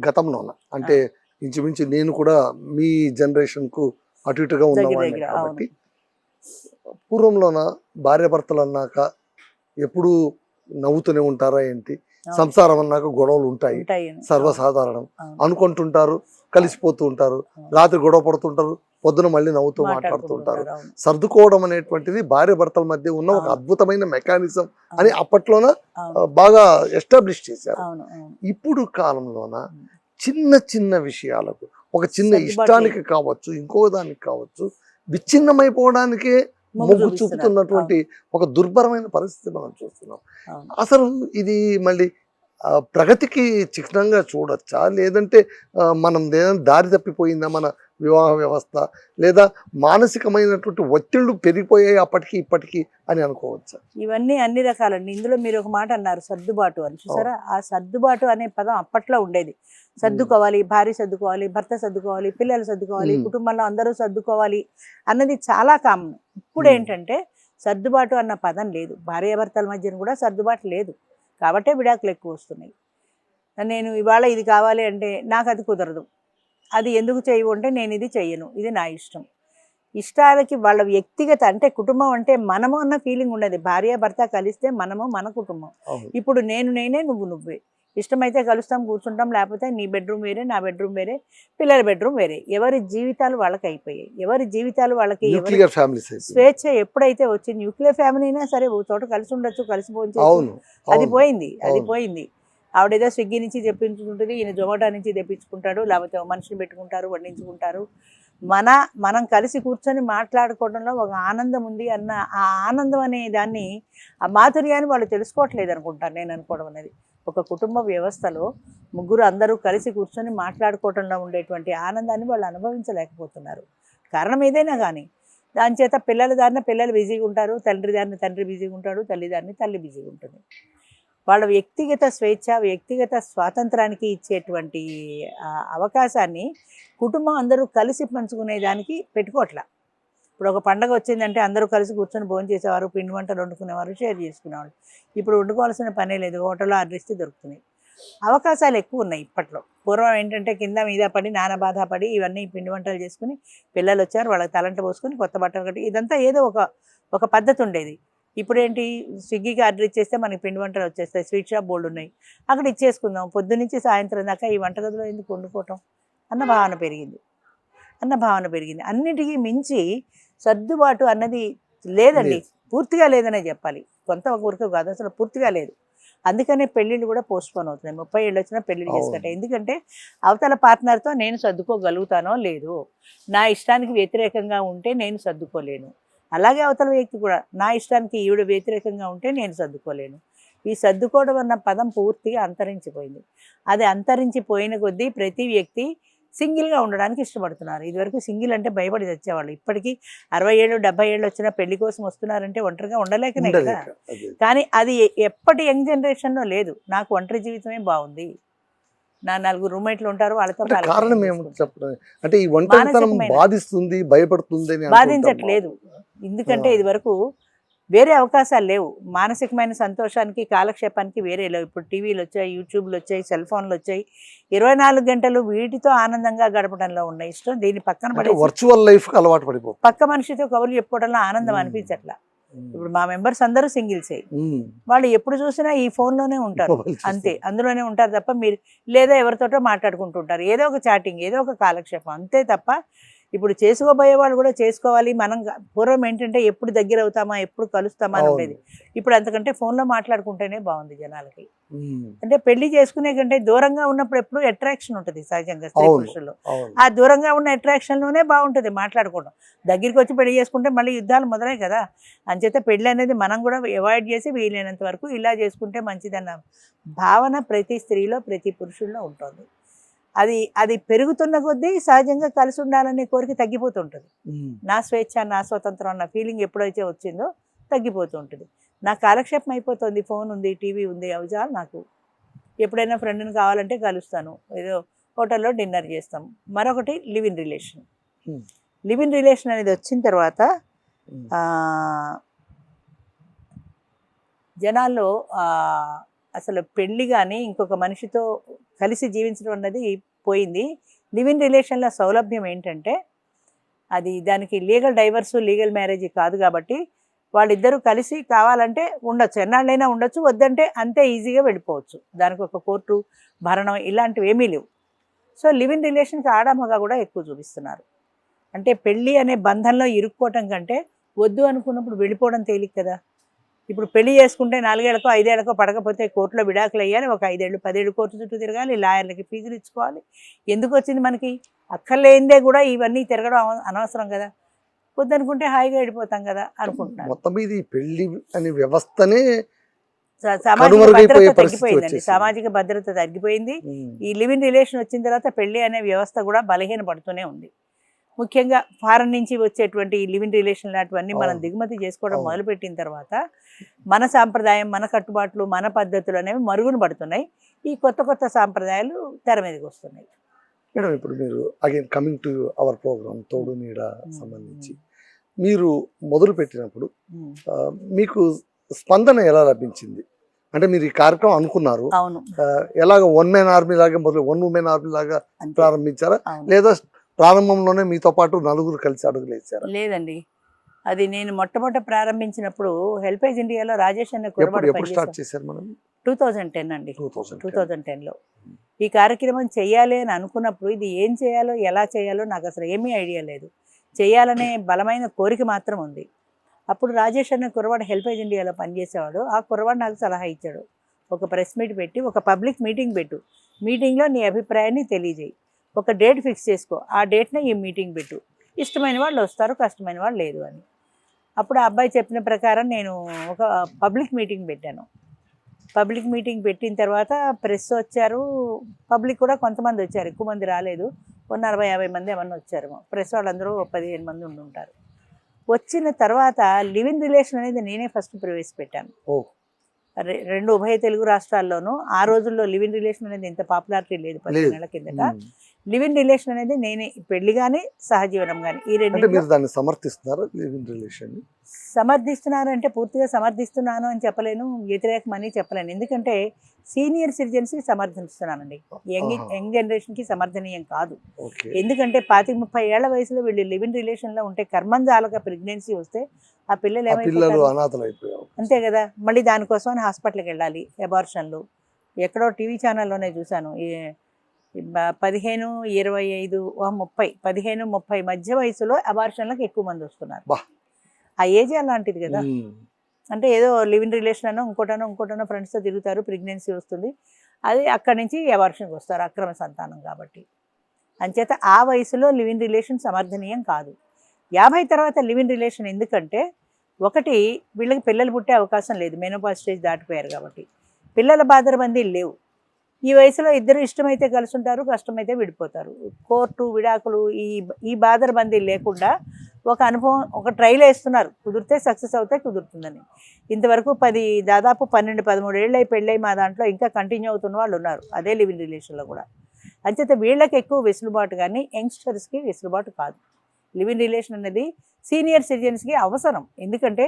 గతంలో అంటే ఇంచుమించు నేను కూడా మీ జనరేషన్ కు అటు ఇటుగా ఉన్నవాడిని కాబట్టి, పూర్వంలోన భార్యాభర్తలు అన్నాక ఎప్పుడు నవ్వుతూనే ఉంటారా ఏంటి, సంసారం అన్నాక గొడవలు ఉంటాయి, సర్వసాధారణం అనుకుంటుంటారు, కలిసిపోతూ ఉంటారు, రాత్రి గొడవ పడుతుంటారు, పొద్దున మళ్ళీ నవ్వుతూ మాట్లాడుతుంటారు. సర్దుకోవడం అనేటువంటిది భార్య భర్తల మధ్య ఉన్న ఒక అద్భుతమైన మెకానిజం అని అప్పట్లోన బాగా ఎస్టాబ్లిష్ చేశారు. ఇప్పుడు కాలంలోన చిన్న చిన్న విషయాలకు, ఒక చిన్న ఇష్టానికి కావచ్చు, ఇంకో దానికి కావచ్చు, విచ్ఛిన్నమైపోవడానికే మొగ్గు చూపుతున్నటువంటి ఒక దుర్భరమైన పరిస్థితి మనం చూస్తున్నాం. అసలు ఇది మళ్ళీ ప్రగతికి చిహ్నంగా చూడొచ్చా, లేదంటే మనం దారి తప్పిపోయిందా మన వివాహ వ్యవస్థ, లేదా మానసికమైనటువంటి ఒత్తిళ్లు పెరిగిపోయాయి అప్పటికి ఇప్పటికీ అని అనుకోవచ్చా? ఇవన్నీ అన్ని రకాలండి. ఇందులో మీరు ఒక మాట అన్నారు, సర్దుబాటు అని. చూసారా, ఆ సర్దుబాటు అనే పదం అప్పట్లో ఉండేది. సర్దుకోవాలి, భార్య సర్దుకోవాలి, భర్త సర్దుకోవాలి, పిల్లలు సర్దుకోవాలి, కుటుంబంలో అందరూ సర్దుకోవాలి అన్నది చాలా కామన్. ఇప్పుడు ఏంటంటే సర్దుబాటు అన్న పదం లేదు, భార్యాభర్తల మధ్యన కూడా సర్దుబాటు లేదు. కాబట్టే విడాకులు ఎక్కువ వస్తున్నాయి. నేను ఇవాళ ఇది కావాలి అంటే నాకు అది కుదరదు, అది ఎందుకు చేయవు అంటే నేను ఇది చెయ్యను, ఇది నా ఇష్టం. ఇష్టాలకి వాళ్ళ వ్యక్తిగత, అంటే కుటుంబం అంటే మనము అన్న ఫీలింగ్ ఉండేది. భార్యాభర్త కలిస్తే మనము మన కుటుంబం. ఇప్పుడు నేనే, నువ్వే. ఇష్టమైతే కలుస్తాం, కూర్చుంటాం, లేకపోతే నీ బెడ్రూమ్ వేరే, నా బెడ్రూమ్ వేరే, పిల్లల బెడ్రూమ్ వేరే. ఎవరి జీవితాలు వాళ్ళకి అయిపోయాయి, ఎవరి జీవితాలు వాళ్ళకి. స్వేచ్ఛ ఎప్పుడైతే వచ్చింది, న్యూక్లియర్ ఫ్యామిలీ అయినా సరే ఓ చోట కలిసి ఉండొచ్చు, కలిసి భోంచేయచ్చు, అది పోయింది. ఆవిడేదో స్విగ్గీ నుంచి తెప్పించుకుంటుంది, ఈయన జొమాటో నుంచి తెప్పించుకుంటాడు, లేకపోతే మనిషిని పెట్టుకుంటారు, వడ్డించుకుంటారు. మనం కలిసి కూర్చొని మాట్లాడుకోవడంలో ఒక ఆనందం ఉంది అన్న ఆ ఆనందం అనే దాన్ని, ఆ మాధుర్యాన్ని వాళ్ళు తెలుసుకోవట్లేదు అనుకుంటాను నేను అనుకోవడం అనేది. ఒక కుటుంబ వ్యవస్థలో ముగ్గురు అందరూ కలిసి కూర్చొని మాట్లాడుకోవడంలో ఉండేటువంటి ఆనందాన్ని వాళ్ళు అనుభవించలేకపోతున్నారు. కారణం ఏదైనా కానీ దాని చేత పిల్లల దారిన పిల్లలు బిజీగా ఉంటారు, తండ్రి దారిన తండ్రి బిజీగా ఉంటాడు, తల్లి దారిని తల్లి బిజీగా ఉంటుంది. వాళ్ళ వ్యక్తిగత స్వేచ్ఛ, వ్యక్తిగత స్వాతంత్రానికి ఇచ్చేటువంటి అవకాశాన్ని కుటుంబం అందరూ కలిసి పంచుకునే దానికి పెట్టుకోవట్లా. ఇప్పుడు ఒక పండగ వచ్చిందంటే అందరూ కలిసి కూర్చొని భోజనం చేసేవారు, పిండి వంటలు వండుకునేవారు, షేర్ చేసుకునేవారు. ఇప్పుడు వండుకోవాల్సిన పనే లేదు, హోటల్లో ఆర్డర్ ఇస్తే దొరుకుతున్నాయి. అవకాశాలు ఎక్కువ ఉన్నాయి ఇప్పట్లో. పూర్వం ఏంటంటే కింద మీద పడి, నానా బాధ పడి, ఇవన్నీ పిండి వంటలు చేసుకుని పిల్లలు వచ్చారు, వాళ్ళకి తలంట పోసుకొని కొత్త బట్టలు కట్టి, ఇదంతా ఏదో ఒక పద్ధతి ఉండేది. ఇప్పుడు ఏంటి, స్విగ్గీకి ఆర్డర్ ఇచ్చేస్తే మనకి పిండి వంటలు వచ్చేస్తాయి, స్వీట్ షాప్ బోర్డు ఉన్నాయి, అక్కడ ఇచ్చేసుకుందాం, పొద్దున్నుంచి సాయంత్రం దాకా ఈ వంటగదిలో ఎందుకు వండుకోవటం అన్న భావన పెరిగింది. అన్నిటికీ మించి సర్దుబాటు అన్నది లేదండి, పూర్తిగా లేదనే చెప్పాలి. కొంత ఒక ఊరికి కాదు, అసలు పూర్తిగా లేదు. అందుకనే పెళ్ళిళ్ళు కూడా పోస్ట్పోన్ అవుతున్నాయి. 30 ఏళ్ళు వచ్చినా పెళ్ళిళ్ళు చేసుకుంటే. ఎందుకంటే అవతల పార్ట్నర్తో నేను సర్దుకోగలుగుతానో లేదో, నా ఇష్టానికి వ్యతిరేకంగా ఉంటే నేను సర్దుకోలేను, అలాగే అవతల వ్యక్తి కూడా నా ఇష్టానికి ఈవిడ వ్యతిరేకంగా ఉంటే నేను సర్దుకోలేను. ఈ సర్దుకోవడం అన్న పదం పూర్తిగా అంతరించిపోయింది. అది అంతరించిపోయిన కొద్దీ ప్రతి వ్యక్తి సింగిల్గా ఉండడానికి ఇష్టపడుతున్నారు. ఇదివరకు సింగిల్ అంటే భయపడి తెచ్చేవాళ్ళు. ఇప్పటికీ 60 ఏళ్ళు 70 ఏళ్ళు వచ్చిన పెళ్లి కోసం వస్తున్నారంటే ఒంటరిగా ఉండలేకనే కదా. కానీ అది ఎప్పటి యంగ్ జనరేషన్లో లేదు. నాకు ఒంటరి జీవితమే బాగుంది, నా 4 రూమ్మేట్లు ఉంటారు, వాళ్ళతో అంటే కాలక్షేపం కారణం ఏమిటి చేసుకుంటాను. చెప్పడం? అంటే ఈ ఒంటరితనం మానసికమైన- బాధిస్తుంది, భయపడుతుంది అని అంటుంటాం. బాధించట్లేదు. ఎందుకంటే ఇది వరకు వేరే అవకాశాలు లేవు. మానసికమైన సంతోషానికి కాలక్షేపానికి వేరే లేవు. ఇప్పుడు టీవీలు వచ్చాయి, యూట్యూబ్లు వచ్చాయి, సెల్ ఫోన్లు వచ్చాయి. 24 గంటలు వీటితో ఆనందంగా గడపడంలో ఉన్న ఇష్టం దీన్ని పక్కన అంటే పడేసి వర్చువల్ లైఫ్ కి అలవాటు పడిపోతుంది. పక్క మనిషితో కబుర్లు చెప్పుకోవడంలో ఆనందం అనిపించట్లా. ఇప్పుడు మా మెంబర్స్ అందరూ సింగిల్సే. ఉమ్. వాళ్ళు ఎప్పుడు చూసినా ఈ ఫోన్లోనే ఉంటారు, మొబైల్ చూస్తారు. అంతే, అందులోనే ఉంటారు తప్ప మీరు లేదా ఎవరితోటో మాట్లాడుకుంటుంటారు, ఏదో ఒక చాటింగ్, ఏదో ఒక కాలక్షేపం, అంతే తప్ప ఇప్పుడు చేసుకోబోయే వాళ్ళు కూడా చేసుకోవాలి. మనం పూర్వం ఏంటంటే ఎప్పుడు దగ్గర అవుతామా, ఎప్పుడు కలుస్తామా అని అవును. ఉండేది. ఇప్పుడు అంతకంటే ఫోన్లో మాట్లాడుకుంటేనే బాగుంది జనాలకి. ఉమ్. అంటే పెళ్లి చేసుకునే కంటే దూరంగా ఉన్నప్పుడు ఎప్పుడు అట్రాక్షన్ ఉంటుంది సహజంగా స్త్రీ అవును. పురుషుల్లో. అవును. ఆ దూరంగా ఉన్న అట్రాక్షన్లోనే బాగుంటుంది మాట్లాడుకోవడం. దగ్గరికి వచ్చి పెళ్లి చేసుకుంటే మళ్ళీ యుద్ధాలు మొదలై కదా. అంచేత పెళ్లి అనేది మనం కూడా అవాయిడ్ చేసి వీలైనంత వరకు ఇలా చేసుకుంటే మంచిదన్న భావన ప్రతి స్త్రీలో ప్రతి పురుషుల్లో ఉంటుంది. అది పెరుగుతున్న కొద్దీ సహజంగా కలిసి ఉండాలనే కోరిక తగ్గిపోతుంటుంది. ఉమ్. నా స్వేచ్ఛ, నా స్వతంత్రం అన్న ఫీలింగ్ ఎప్పుడైతే వచ్చిందో తగ్గిపోతూ ఉంటుంది. నా కాలక్షేపం అయిపోతుంది, ఫోన్ ఉంది, టీవీ ఉంది, అవి చాలు నాకు. ఎప్పుడైనా ఫ్రెండ్ని కావాలంటే కలుస్తాను, ఏదో హోటల్లో డిన్నర్ చేస్తాం. మరొకటి live in relation. Hmm. Live in relation అనేది వచ్చిన తర్వాత Hmm. జనాల్లో అసలు పెళ్ళి కానీ ఇంకొక మనిషితో కలిసి జీవించడం అన్నది పోయింది. లివ్ ఇన్ రిలేషన్లో సౌలభ్యం ఏంటంటే దానికి లీగల్ డైవర్సు, లీగల్ మ్యారేజ్ కాదు కాబట్టి వాళ్ళిద్దరూ కలిసి కావాలంటే ఉండొచ్చు, ఎన్నాళ్ళైనా ఉండొచ్చు, వద్దంటే అంతే ఈజీగా వెళ్ళిపోవచ్చు. దానికి ఒక కోర్టు, భరణం ఇలాంటివి ఏమీ లేవు. సో లివ్ ఇన్ రిలేషన్కి ఆడమగ కూడా ఎక్కువ చూపిస్తున్నారు. అంటే పెళ్ళి అనే బంధంలో ఇరుక్కోవటం కంటే వద్దు అనుకున్నప్పుడు వెళ్ళిపోవడం తేలిక కదా. ఇప్పుడు పెళ్లి చేసుకుంటే 4 ఏళ్ళకో 5 ఏళ్ళకో పడకపోతే కోర్టులో విడాకులు అయ్యాలి, ఒక 5 ఏళ్ళు 10 ఏళ్ళు కోర్టు చుట్టూ తిరగాలి, లాయర్లకి ఫీజులు ఇచ్చుకోవాలి. ఎందుకు వచ్చింది మనకి? అక్కర్లేందే కూడా ఇవన్నీ తిరగడం అనవసరం కదా. వద్దనుకుంటే హాయిగా వెళ్ళిపోతాం కదా అనుకుంటున్నారు. మొత్తం మీద ఈ పెళ్లి అనే వ్యవస్థనే సామాజిక కనుమరుగైపోయే భద్రత పరిస్థితి తగ్గిపోయిందండి. వచ్చేసింది. సామాజిక భద్రత తగ్గిపోయింది. ఉమ్. ఈ లివ్ ఇన్ రిలేషన్ వచ్చిన తర్వాత పెళ్లి అనే వ్యవస్థ కూడా బలహీనపడుతూనే ఉంది. ముఖ్యంగా ఫారెన్ నుంచి వచ్చేటువంటి ఈ లివ్ ఇన్ రిలేషన్ లాంటివన్నీ మనం అవును. దిగుమతి చేసుకోవడం అవును. మొదలుపెట్టిన తర్వాత మన సాంప్రదాయం, మన కట్టుబాట్లు, మన పద్ధతులు అనేవి మరుగున పడుతున్నాయి. ఈ కొత్త కొత్త సాంప్రదాయాలు తెర మీదకి వస్తున్నాయి. మేడం, ఇప్పుడు మీరు again coming to our programme Thodu Needa సంబంధించి మీరు మొదలు పెట్టినప్పుడు మీకు స్పందన ఎలా లభించింది? అంటే మీరు ఈ కార్యక్రమం అనుకున్నారు, అవును, ఎలాగ వన్ మ్యాన్ ఆర్మీ లాగా వన్ ఉమెన్ ఆర్మీ లాగా అంతే. ప్రారంభించారా, అవును. లేదా ప్రారంభంలోనే మీతో పాటు నలుగురు కలిసి అడుగులు వేసారా? లేదండి, అది నేను మొట్టమొదట ప్రారంభించినప్పుడు హెల్పేజ్ ఇండియాలో రాజేష్ అనే ఎప్పుడు కుర్రవాడు స్టార్ట్ చేశారు మనం? 2010 అండి. 2010. 2010లో ఈ కార్యక్రమం చేయాలి అని అనుకున్నప్పుడు ఇది ఏం చేయాలో, ఎలా చేయాలో నాకు అసలు ఏమీ ఐడియా లేదు. చేయాలనే బలమైన కోరిక మాత్రం ఉంది. అప్పుడు రాజేష్ అనే కుర్రవాడు హెల్పేజ్ ఇండియాలో పనిచేసేవాడు. ఆ కుర్రవాడు నాకు సలహా ఇచ్చాడు, ఒక ప్రెస్ మీట్ పెట్టి ఒక పబ్లిక్ మీటింగ్ పెట్టు, మీటింగ్లో నీ అభిప్రాయాన్ని తెలియజేయి, ఒక డేట్ ఫిక్స్ చేసుకో, ఆ డేట్న ఈ మీటింగ్ పెట్టు, ఇష్టమైన వాళ్ళు వస్తారు, కష్టమైన వాళ్ళు లేదు అని. అప్పుడు ఆ అబ్బాయి చెప్పిన ప్రకారం నేను ఒక పబ్లిక్ మీటింగ్ పెట్టాను. పబ్లిక్ మీటింగ్ పెట్టిన తర్వాత ప్రెస్ వచ్చారు, పబ్లిక్ కూడా కొంతమంది వచ్చారు, ఎక్కువ మంది రాలేదు, 40-50 మంది ఏమన్నా వచ్చారు. ప్రెస్ వాళ్ళందరూ 15 మంది ఉండుంటారు. వచ్చిన తర్వాత లివ్ ఇన్ రిలేషన్ అనేది నేనే ఫస్ట్ ప్రవేశపెట్టాను. రెండు ఉభయ తెలుగు రాష్ట్రాల్లోనూ. ఆ రోజుల్లో లివ్ ఇన్ రిలేషన్ అనేది ఇంత పాపులారిటీ లేదు 10 నెలల కిందట. లివ్ ఇన్ రిలేషన్ అనేది నేనే పెళ్లి కానీ సహజీవనం కానీ ఈ రెండు మీరు దాన్ని సమర్థిస్తున్నారు. లివ్ ఇన్ రిలేషన్ సమర్థిస్తున్నారంటే పూర్తిగా సమర్థిస్తున్నాను అని చెప్పలేను, వ్యతిరేకమని చెప్పలేను. ఎందుకంటే సీనియర్ సిటిజన్స్కి సమర్థిస్తున్నానండి, యంగ్ జనరేషన్కి సమర్థనీయం కాదు. ఎందుకంటే 25-30 ఏళ్ల వయసులో వీళ్ళు లివ్ ఇన్ రిలేషన్లో ఉంటే కర్మంజాలక ప్రెగ్నెన్సీ వస్తే ఆ పిల్లలు ఏమైపోతారు? అంతే కదా. మళ్ళీ దానికోసం హాస్పిటల్కి వెళ్ళాలి, అబార్షన్లు. ఎక్కడో టీవీ ఛానల్లోనే చూశాను, 15, 25, 30, 15-30 మధ్య వయసులో అబార్షన్లకు ఎక్కువ మంది వస్తున్నారు. ఆ ఏజ్ అలాంటిది కదా. అంటే ఏదో లివ్ ఇన్ రిలేషన్ అనో ఇంకోటనో ఫ్రెండ్స్తో తిరుగుతారు, ప్రెగ్నెన్సీ వస్తుంది, అది అక్కడి నుంచి అబార్షన్కి వస్తారు, అక్రమ సంతానం కాబట్టి. అంచేత ఆ వయసులో లివ్ ఇన్ రిలేషన్ సమర్థనీయం కాదు. 50 తర్వాత లివ్ ఇన్ రిలేషన్ ఎందుకంటే, ఒకటి వీళ్ళకి పిల్లలు పుట్టే అవకాశం లేదు, మెనోపాజ్ స్టేజ్ దాటిపోయారు కాబట్టి, పిల్లల బాదరబందీలు లేవు. ఈ వయసులో ఇద్దరు ఇష్టమైతే కలిసి ఉంటారు, కష్టమైతే విడిపోతారు. కోర్టు, విడాకులు, ఈ బాదరబందీలు లేకుండా ఒక అనుభవం, ఒక ట్రైల్ వేస్తున్నారు, కుదిరితే సక్సెస్ అవుతే కుదురుతుందని. ఇంతవరకు దాదాపు 12-13 ఏళ్ళు అయి పెళ్ళై మా దాంట్లో ఇంకా కంటిన్యూ అవుతున్న వాళ్ళు ఉన్నారు అదే లివింగ్ రిలేషన్లో కూడా. అంచేత వీళ్ళకి ఎక్కువ వెసులుబాటు, కానీ యంగ్స్టర్స్కి వెసులుబాటు కాదు. లివింగ్ రిలేషన్ అనేది సీనియర్ సిటిజన్స్కి అవసరం, ఎందుకంటే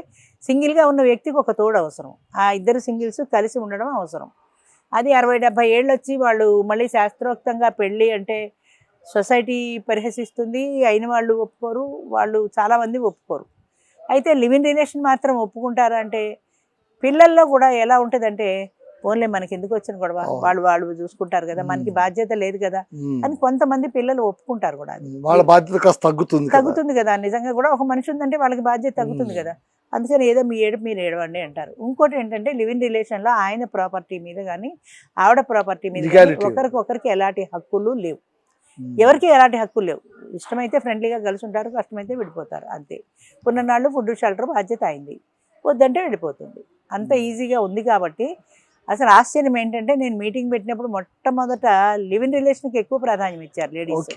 సింగిల్గా ఉన్న వ్యక్తికి ఒక తోడు అవసరం, ఆ ఇద్దరు సింగిల్స్ కలిసి ఉండడం అవసరం. అది 60-70 ఏళ్ళు వచ్చి వాళ్ళు మళ్ళీ శాస్త్రోక్తంగా పెళ్ళి అంటే సొసైటీ పరిహసిస్తుంది, అయిన వాళ్ళు ఒప్పుకోరు, వాళ్ళు చాలామంది ఒప్పుకోరు. అయితే లివింగ్ రిలేషన్ మాత్రం ఒప్పుకుంటారా అంటే పిల్లల్లో కూడా ఎలా ఉంటుందంటే, ఓన్లీ మనకి ఎందుకు వచ్చిన గొడవ, వాళ్ళు చూసుకుంటారు కదా, మనకి బాధ్యత లేదు కదా అని కొంతమంది పిల్లలు ఒప్పుకుంటారు కూడా. వాళ్ళ బాధ్యత కాస్త తగ్గుతుంది కదా, నిజంగా కూడా ఒక మనిషి ఉందంటే వాళ్ళకి బాధ్యత తగ్గుతుంది కదా, అందుకని ఏదో మీ ఏడుపు మీరు ఏడవండి అంటారు. ఇంకోటి ఏంటంటే లివింగ్ రిలేషన్లో ఆయన ప్రాపర్టీ మీద కానీ ఆవిడ ప్రాపర్టీ మీద కానీ ఒకరికి ఎలాంటి హక్కులు లేవు, ఎవరికి ఎలాంటి హక్కులు లేవు. ఇష్టమైతే ఫ్రెండ్లీగా కలిసి ఉంటారు, కష్టమైతే విడిపోతారు అంతే. కొన్నాళ్ళు ఫుడ్ షెల్టర్ బాధ్యత అయింది, వద్దంటే వెళ్ళిపోతుంది, అంత ఈజీగా ఉంది. కాబట్టి అసలు ఆశ్చర్యం ఏంటంటే, నేను మీటింగ్ పెట్టినప్పుడు మొట్టమొదట లివింగ్ రిలేషన్కి ఎక్కువ ప్రాధాన్యం ఇచ్చారు లేడీస్.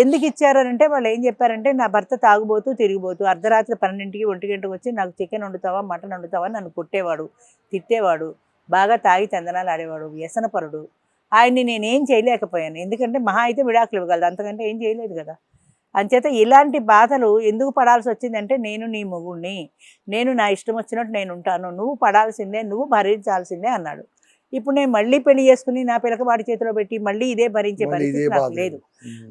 ఎందుకు ఇచ్చారంటే వాళ్ళు ఏం చెప్పారంటే, నా భర్త తాగుబోతూ తిరిగిపోతూ అర్ధరాత్రి 12కి 1 గంటకు వచ్చి నాకు చికెన్ వండుతావా మటన్ వండుతావా నన్ను కొట్టేవాడు, తిట్టేవాడు, బాగా తాగి తందనాలు ఆడేవాడు, వ్యసనపరుడు. ఆయన్ని నేనేం చేయలేకపోయాను, ఎందుకంటే మహా అయితే విడాకులు ఇవ్వగలదు, అంతకంటే ఏం చేయలేదు కదా. అంచేత ఇలాంటి బాధలు ఎందుకు పడాల్సి వచ్చిందంటే, నేను నీ మొగుడిని, నేను నా ఇష్టం వచ్చినట్టు నేను ఉంటాను, నువ్వు పడాల్సిందే, నువ్వు భరించాల్సిందే అన్నాడు. ఇప్పుడు నేను మళ్ళీ పెళ్లి చేసుకుని నా పిల్లకవాడి చేతిలో పెట్టి మళ్ళీ ఇదే భరించే పరిస్థితి నాకు లేదు.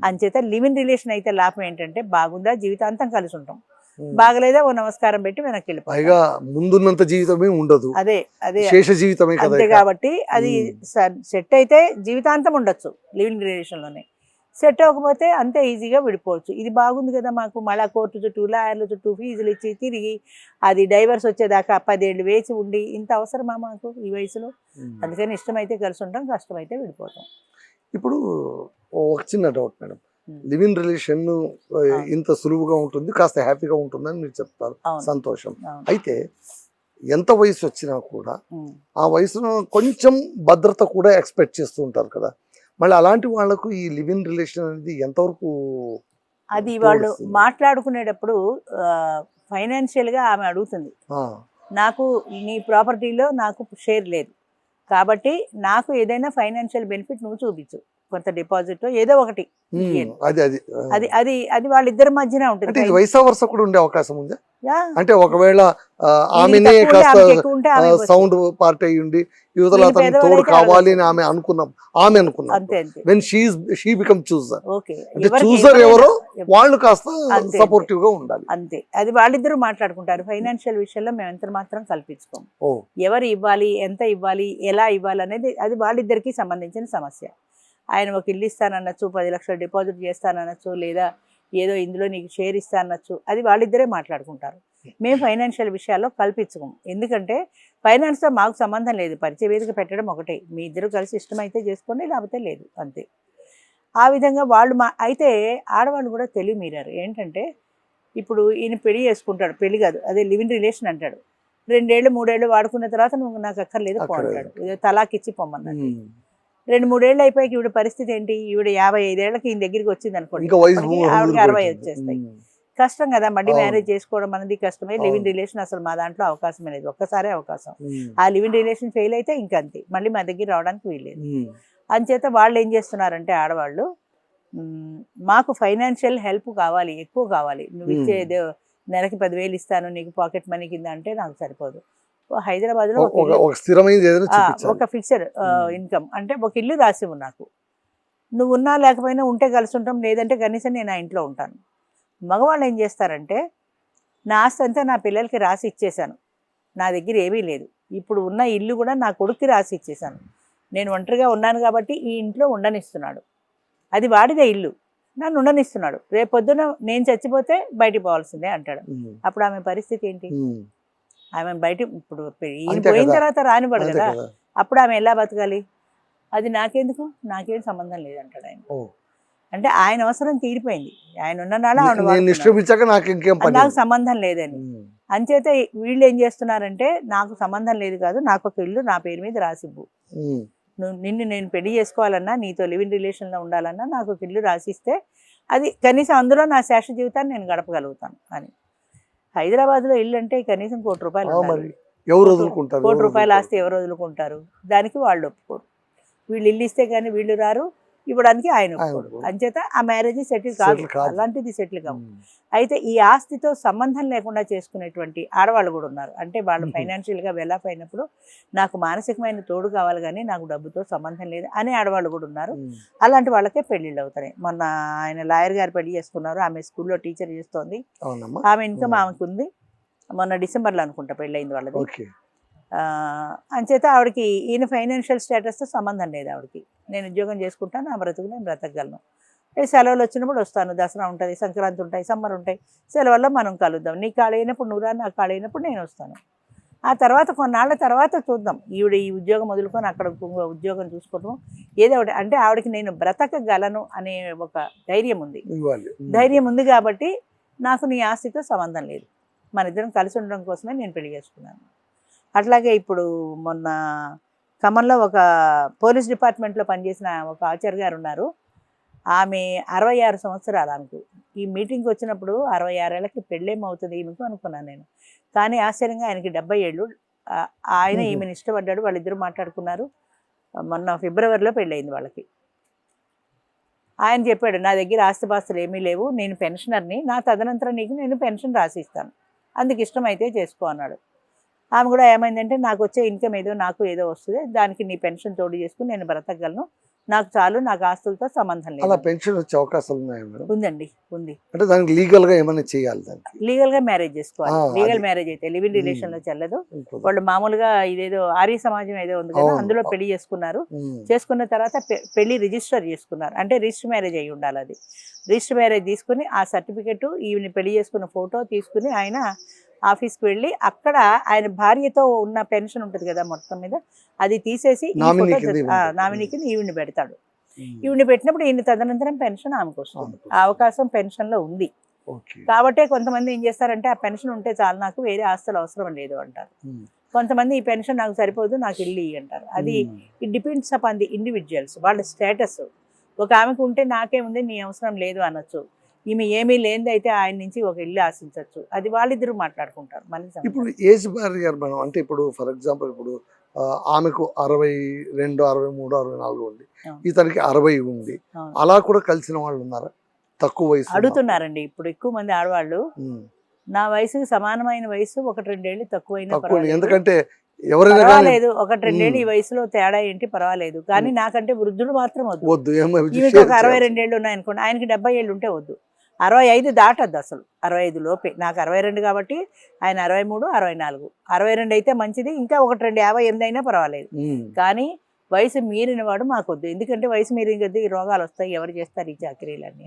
అంచేత లివింగ్ రిలేషన్ అయితే లాభం ఏంటంటే, బాగుందా జీవితాంతం కలిసి ఉంటాం, బాగలేదా ఓ నమస్కారం పెట్టి వెనక్కి వెళ్ళిపోయి ముందున్నంత జీవితమే ఉండదు, అదే శేష జీవితమే అంతే. కాబట్టి అది సెట్ అయితే జీవితాంతం ఉండొచ్చు లివింగ్ రిలేషన్లోనే, సెట్ అవ్వకపోతే అంతే ఈజీగా విడిపోవచ్చు. ఇది బాగుంది కదా, మాకు మళ్ళీ కోర్టు చుట్టూ లాయర్ల చుట్టూ ఫీజులు ఇచ్చి తిరిగి అది డైవర్స్ వచ్చేదాకా 10 ఏళ్ళు వేచి ఉండి ఇంత అవసరమా మాకు ఈ వయసులో? అందుకని ఇష్టమైతే కలిసి ఉంటాం, కష్టమైతే విడిపోతాం. ఇప్పుడు ఒక చిన్న డౌట్ మేడం, లివింగ్ రిలేషన్ ఇంత సులువుగా ఉంటుంది, కాస్త హ్యాపీగా ఉంటుందని మీరు చెప్తారు, సంతోషం. అయితే ఎంత వయసు వచ్చినా కూడా ఆ వయసులో కొంచెం భద్రత కూడా ఎక్స్పెక్ట్ చేస్తూ ఉంటారు కదా, మళ్ళీ అలాంటి వాళ్ళకు ఈ లివింగ్ రిలేషన్ అనేది ఎంతవరకు? అది వాళ్ళు మాట్లాడుకునేటప్పుడు ఫైనాన్షియల్గా ఆమె అడుగుతుంది, నాకు నీ ప్రాపర్టీలో నాకు షేర్ లేదు కాబట్టి నాకు ఏదైనా ఫైనాన్షియల్ బెనిఫిట్ నువ్వు చూపించు, కొంత డిపాజిట్ ఏదో ఒకటి. అది వాళ్ళిద్దరి మధ్యనే ఉంటుంది. వయసు వరుస కూడా ఉండే అవకాశం ఉందా? అంటే ఒకవేళ ఆమెనే సౌండ్ పార్ట్ అయ్యి ఉండి యువతల అతను తోడు కావాలి అని ఆమె అనుకున్నాం, వెన్ షీ బికమ్ చూజర్, అంటే చూజర్ ఎవరో వాళ్ళు కాస్త సపోర్టివ్ గా ఉండాలి అంతే. అది వాళ్ళిద్దరూ మాట్లాడుకుంటారు. ఫైనాన్షియల్ విషయంలో మేము ఎంత మాత్రం కల్పించుకోం, ఎవరు ఇవ్వాలి, ఎంత ఇవ్వాలి, ఎలా ఇవ్వాలి అనేది అది వాళ్ళిద్దరికి సంబంధించిన సమస్య. ఆయన ఒక ఇల్లు ఇస్తాననొచ్చు, 10 లక్షలు డిపాజిట్ చేస్తాననొచ్చు, లేదా ఏదో ఇందులో నీకు షేర్ ఇస్తానొచ్చు, అది వాళ్ళిద్దరే మాట్లాడుకుంటారు. మేము ఫైనాన్షియల్ విషయాల్లో కల్పించుకోము, ఎందుకంటే ఫైనాన్స్తో మాకు సంబంధం లేదు, పరిచయ వేదిక పెట్టడం ఒకటే, మీ ఇద్దరు కలిసి ఇష్టమైతే చేసుకోండి లేకపోతే లేదు అంతే. ఆ విధంగా వాళ్ళు అయితే ఆడవాళ్ళు కూడా తెలివి మీరారు. ఏంటంటే ఇప్పుడు ఈయన పెళ్లి చేసుకుంటాడు, పెళ్లి కాదు అదే లివింగ్ రిలేషన్ అంటాడు, 2 ఏళ్ళు 3 ఏళ్ళు వాడుకున్న తర్వాత నువ్వు నాకు అక్కర్లేదు పో అంటాడు, తలాకిచ్చి పొమ్మన్నాడు. 2-3 ఏళ్ళు అయిపోయాక ఈవిడ పరిస్థితి ఏంటి? ఈవిడ 55 ఏళ్ళకి ఈయన దగ్గరికి వచ్చింది అనుకోండి, ఆవిడకి 60 వచ్చేస్తాయి. కష్టం కదా, మళ్ళీ మ్యారేజ్ చేసుకోవడం అనేది కష్టమే. లివింగ్ రిలేషన్ అసలు మా దాంట్లో అవకాశమే లేదు, ఒక్కసారే అవకాశం. ఆ లివింగ్ రిలేషన్ ఫెయిల్ అయితే ఇంకంతే, మళ్ళీ మా దగ్గర రావడానికి వీల్లేదు. అంచేత వాళ్ళు ఏం చేస్తున్నారంటే ఆడవాళ్ళు, మాకు ఫైనాన్షియల్ హెల్ప్ కావాలి, ఎక్కువ కావాలి, నువ్వు ఇచ్చేది నెలకి 10,000 ఇస్తాను నీకు పాకెట్ మనీ కింద అంటే నాకు సరిపోదు. హైదరాబాద్లో ఒక ఫిక్స్డ్ ఇన్కమ్ అంటే ఒక ఇల్లు రాసి నాకు, నువ్వు ఉన్నా లేకపోయినా ఉంటే కలిసి ఉంటాం, లేదంటే కనీసం నేను ఆ ఇంట్లో ఉంటాను. మగవాళ్ళు ఏం చేస్తారంటే, నా ఆస్తి అంతా నా పిల్లలకి రాసి ఇచ్చేసాను, నా దగ్గర ఏమీ లేదు, ఇప్పుడు ఉన్న ఇల్లు కూడా నా కొడుక్కి రాసి ఇచ్చేసాను, నేను ఒంటరిగా ఉన్నాను కాబట్టి ఈ ఇంట్లో ఉండనిస్తున్నాడు, అది వాడిదే ఇల్లు, నన్ను ఉండనిస్తున్నాడు, రేపు పొద్దున నేను చచ్చిపోతే బయటికి పోవాల్సిందే అంటాడు. అప్పుడు ఆమె పరిస్థితి ఏంటి? ఆమె బయట ఇప్పుడు ఈయన పోయిన తర్వాత రానివ్వడు కదా, అప్పుడు ఆమె ఎలా బతకాలి? అది నాకెందుకు, నాకేం సంబంధం లేదంటాడు ఆయన. అంటే ఆయన అవసరం తీరిపోయింది, ఆయన ఉన్న నాకు సంబంధం లేదని. అంచేత వీళ్ళు ఏం చేస్తున్నారంటే, నాకు సంబంధం లేదు కాదు, నాకు ఒక ఇల్లు నా పేరు మీద రాసివ్వు, నిన్ను నేను పెళ్లి చేసుకోవాలన్నా, నీతో లివింగ్ రిలేషన్లో ఉండాలన్నా నాకు ఒక ఇల్లు రాసిస్తే అది కనీసం అందులో నా శేష జీవితాన్ని నేను గడపగలుగుతాను అని. హైదరాబాద్లో ఇల్లు అంటే కనీసం ₹1,00,00,000 మరి ఉండాలి. ఎవరు వదులుకుంటారు? ₹1,00,00,000 ఆస్తి ఎవరు వదులుకుంటారు? దానికి వాళ్ళు ఒప్పుకోరు. వీళ్ళు ఇల్లు ఇస్తే కానీ వీళ్ళు రారు, ఇవ్వడానికి ఆయన ఒప్పుకోరు. అంచేత ఆ మ్యారేజ్ సెటిల్ కాదు, అలాంటిది సెటిల్ కావు. అయితే ఈ ఆస్తితో సంబంధం లేకుండా చేసుకునేటువంటి ఆడవాళ్ళు కూడా ఉన్నారు. అంటే వాళ్ళు ఫైనాన్షియల్గా వెల్-ఆఫ్ అయినప్పుడు నాకు మానసికమైన తోడు కావాలి కానీ నాకు డబ్బుతో సంబంధం లేదు అనే ఆడవాళ్ళు కూడా ఉన్నారు. అలాంటి వాళ్ళకే పెళ్ళిళ్ళు అవుతాయి. మొన్న ఆయన లాయర్ గారు పెళ్లి చేసుకున్నారు. ఆమె స్కూల్లో టీచర్ చేస్తోంది. ఆమె ఇన్కమ్ ఆమెకు ఉంది. మొన్న డిసెంబర్లో అనుకుంటా పెళ్ళయింది వాళ్ళది. అంచేత ఆవిడకి ఈయన ఫైనాన్షియల్ స్టేటస్తో సంబంధం లేదు ఆవిడకి. నేను ఉద్యోగం చేసుకుంటాను, నా బ్రతుకు నేను బ్రతకగలను. సెలవులు వచ్చినప్పుడు వస్తాను, దసరా ఉంటుంది, సంక్రాంతి ఉంటాయి, సమ్మర్ ఉంటాయి, సెలవుల్లో మనం కలుద్దాం. నీకు ఖాళీ అయినప్పుడు నువ్వు రా, నాకు ఖాళీ అయినప్పుడు నేను వస్తాను. ఆ తర్వాత కొన్నాళ్ళ తర్వాత చూద్దాం, ఈవిడ ఈ ఉద్యోగం వదులుకొని అక్కడ ఉద్యోగం చూసుకోవటం ఏదో ఒకటి. అంటే ఆవిడకి నేను బ్రతకగలను అనే ఒక ధైర్యం ఉంది. ధైర్యం ఉంది కాబట్టి నాకు నీ ఆస్తితో సంబంధం లేదు, మన ఇద్దరం కలిసి ఉండడం కోసమే నేను పెళ్లి చేసుకున్నాను. అట్లాగే ఇప్పుడు మొన్న ఖమ్మంలో ఒక పోలీస్ డిపార్ట్మెంట్లో పనిచేసిన ఒక ఆచార్య గారు ఉన్నారు. ఆమె 66 సంవత్సరాలు. ఆమెకు ఈ మీటింగ్కి వచ్చినప్పుడు 66 ఏళ్ళకి పెళ్ళేమవుతుంది ఈమెకు అనుకున్నాను నేను. కానీ ఆశ్చర్యంగా ఆయనకి 70 ఏళ్ళు. ఆయన ఈమెను ఇష్టపడ్డాడు, వాళ్ళిద్దరూ మాట్లాడుకున్నారు. మొన్న ఫిబ్రవరిలో పెళ్ళయింది వాళ్ళకి. ఆయన చెప్పాడు, నా దగ్గర ఆస్తిపాస్తులు ఏమీ లేవు, నేను పెన్షనర్ని, నా తదనంతరం నీకు నేను పెన్షన్ రాసిస్తాను, అందుకు ఇష్టమైతే చేసుకో అన్నాడు. ఆమె కూడా ఏమైందంటే, నాకు వచ్చే ఇన్కమ్ ఏదో నాకు ఏదో వస్తుంది, దానికి నీ పెన్షన్ తోడు చేసుకుని నేను బ్రతకగలను, నాకు చాలు, నాకు ఆస్తులతో సంబంధం లేదు. అలా పెన్షన్ వచ్చే అవకాశాలు ఉన్నాయా మేడం? ఉందండి, ఉంది. అంటే దానికి లీగల్ గా ఏమైనా చేయాలి? దానికి లీగల్ గా మ్యారేజ్ చేసుకోవాలి. లీగల్ మ్యారేజ్ అయితే లివ్ ఇన్ రిలేషన్ లో చెల్లదు. వాళ్ళు మామూలుగా ఇదేదో ఆర్య సమాజం ఏదో ఉంది కదా, అందులో పెళ్లి చేసుకున్నారు. చేసుకున్న తర్వాత పెళ్లి రిజిస్టర్ చేసుకున్నారు. అంటే రిజిస్టర్ మ్యారేజ్ అయి ఉండాలి. అది రిజిస్టర్ మ్యారేజ్ తీసుకుని ఆ సర్టిఫికెట్, ఈవిని పెళ్లి చేసుకున్న ఫోటో తీసుకుని ఆయన ఆఫీస్కి వెళ్ళి అక్కడ ఆయన భార్యతో ఉన్న పెన్షన్ ఉంటుంది కదా మొత్తం మీద, అది తీసేసి నామినీకి ఈవిని పెడతాడు. ఈవిని పెట్టినప్పుడు ఈయన తదనంతరం పెన్షన్ ఆమెకు వస్తుంది. ఆ అవకాశం పెన్షన్లో ఉంది. కాబట్టే కొంతమంది ఏం చేస్తారంటే, ఆ పెన్షన్ ఉంటే చాలు, నాకు వేరే ఆస్తులు అవసరం లేదు అంటారు. కొంతమంది ఈ పెన్షన్ నాకు సరిపోదు, నాకు ఇల్లు అంటారు. అది it depends upon the individuals, వాళ్ళ స్టేటస్. ఒక ఆమెకు ఉంటే నాకేముంది, నీ అవసరం లేదు అనొచ్చు. ఈమె ఏమీ లేనిది అయితే ఆయన నుంచి ఒక ఇల్లు ఆశించవచ్చు. అది వాళ్ళిద్దరూ మాట్లాడుకుంటారు. ఇప్పుడు ఏజ్ బారియర్ మేడం, అంటే ఇప్పుడు ఫర్ ఎగ్జాంపుల్ ఇప్పుడు ఆమెకు 62, 63, 64 ఉంది, ఇతనికి 60 ఉంది, అలా కూడా కలిసిన వాళ్ళు ఉన్నారా? తక్కువ వయసు అడుగుతున్నారండి ఇప్పుడు ఎక్కువ మంది ఆడవాళ్ళు. నా వయసుకి సమానమైన వయసు 1-2 ఏళ్ళు తక్కువైనా పర్వాలేదు, ఎందుకంటే ఎవరైనా పర్వాలేదు, 1-2 ఏళ్ళు ఈ వయసులో తేడా ఏంటి పర్వాలేదు, కానీ నాకంటే వృద్ధుడు మాత్రం వద్దు. ఈమెకి ఒక 62 ఏళ్ళు ఉన్నాయనుకోండి, ఆయనకి 70 ఏళ్ళు ఉంటే వద్దు. 65 దాటద్దు అసలు, 65 లోపే. నాకు 62 కాబట్టి ఆయన 63, 64. 62 అయితే మంచిది, ఇంకా 1-2 58 అయినా పర్వాలేదు. కానీ వయసు మీరిన వాడు మాకొద్దు. ఎందుకంటే వయసు మీరిన కొద్దీ ఈ రోగాలు వస్తాయి, ఎవరు చేస్తారు ఈ చాకరీలన్నీ.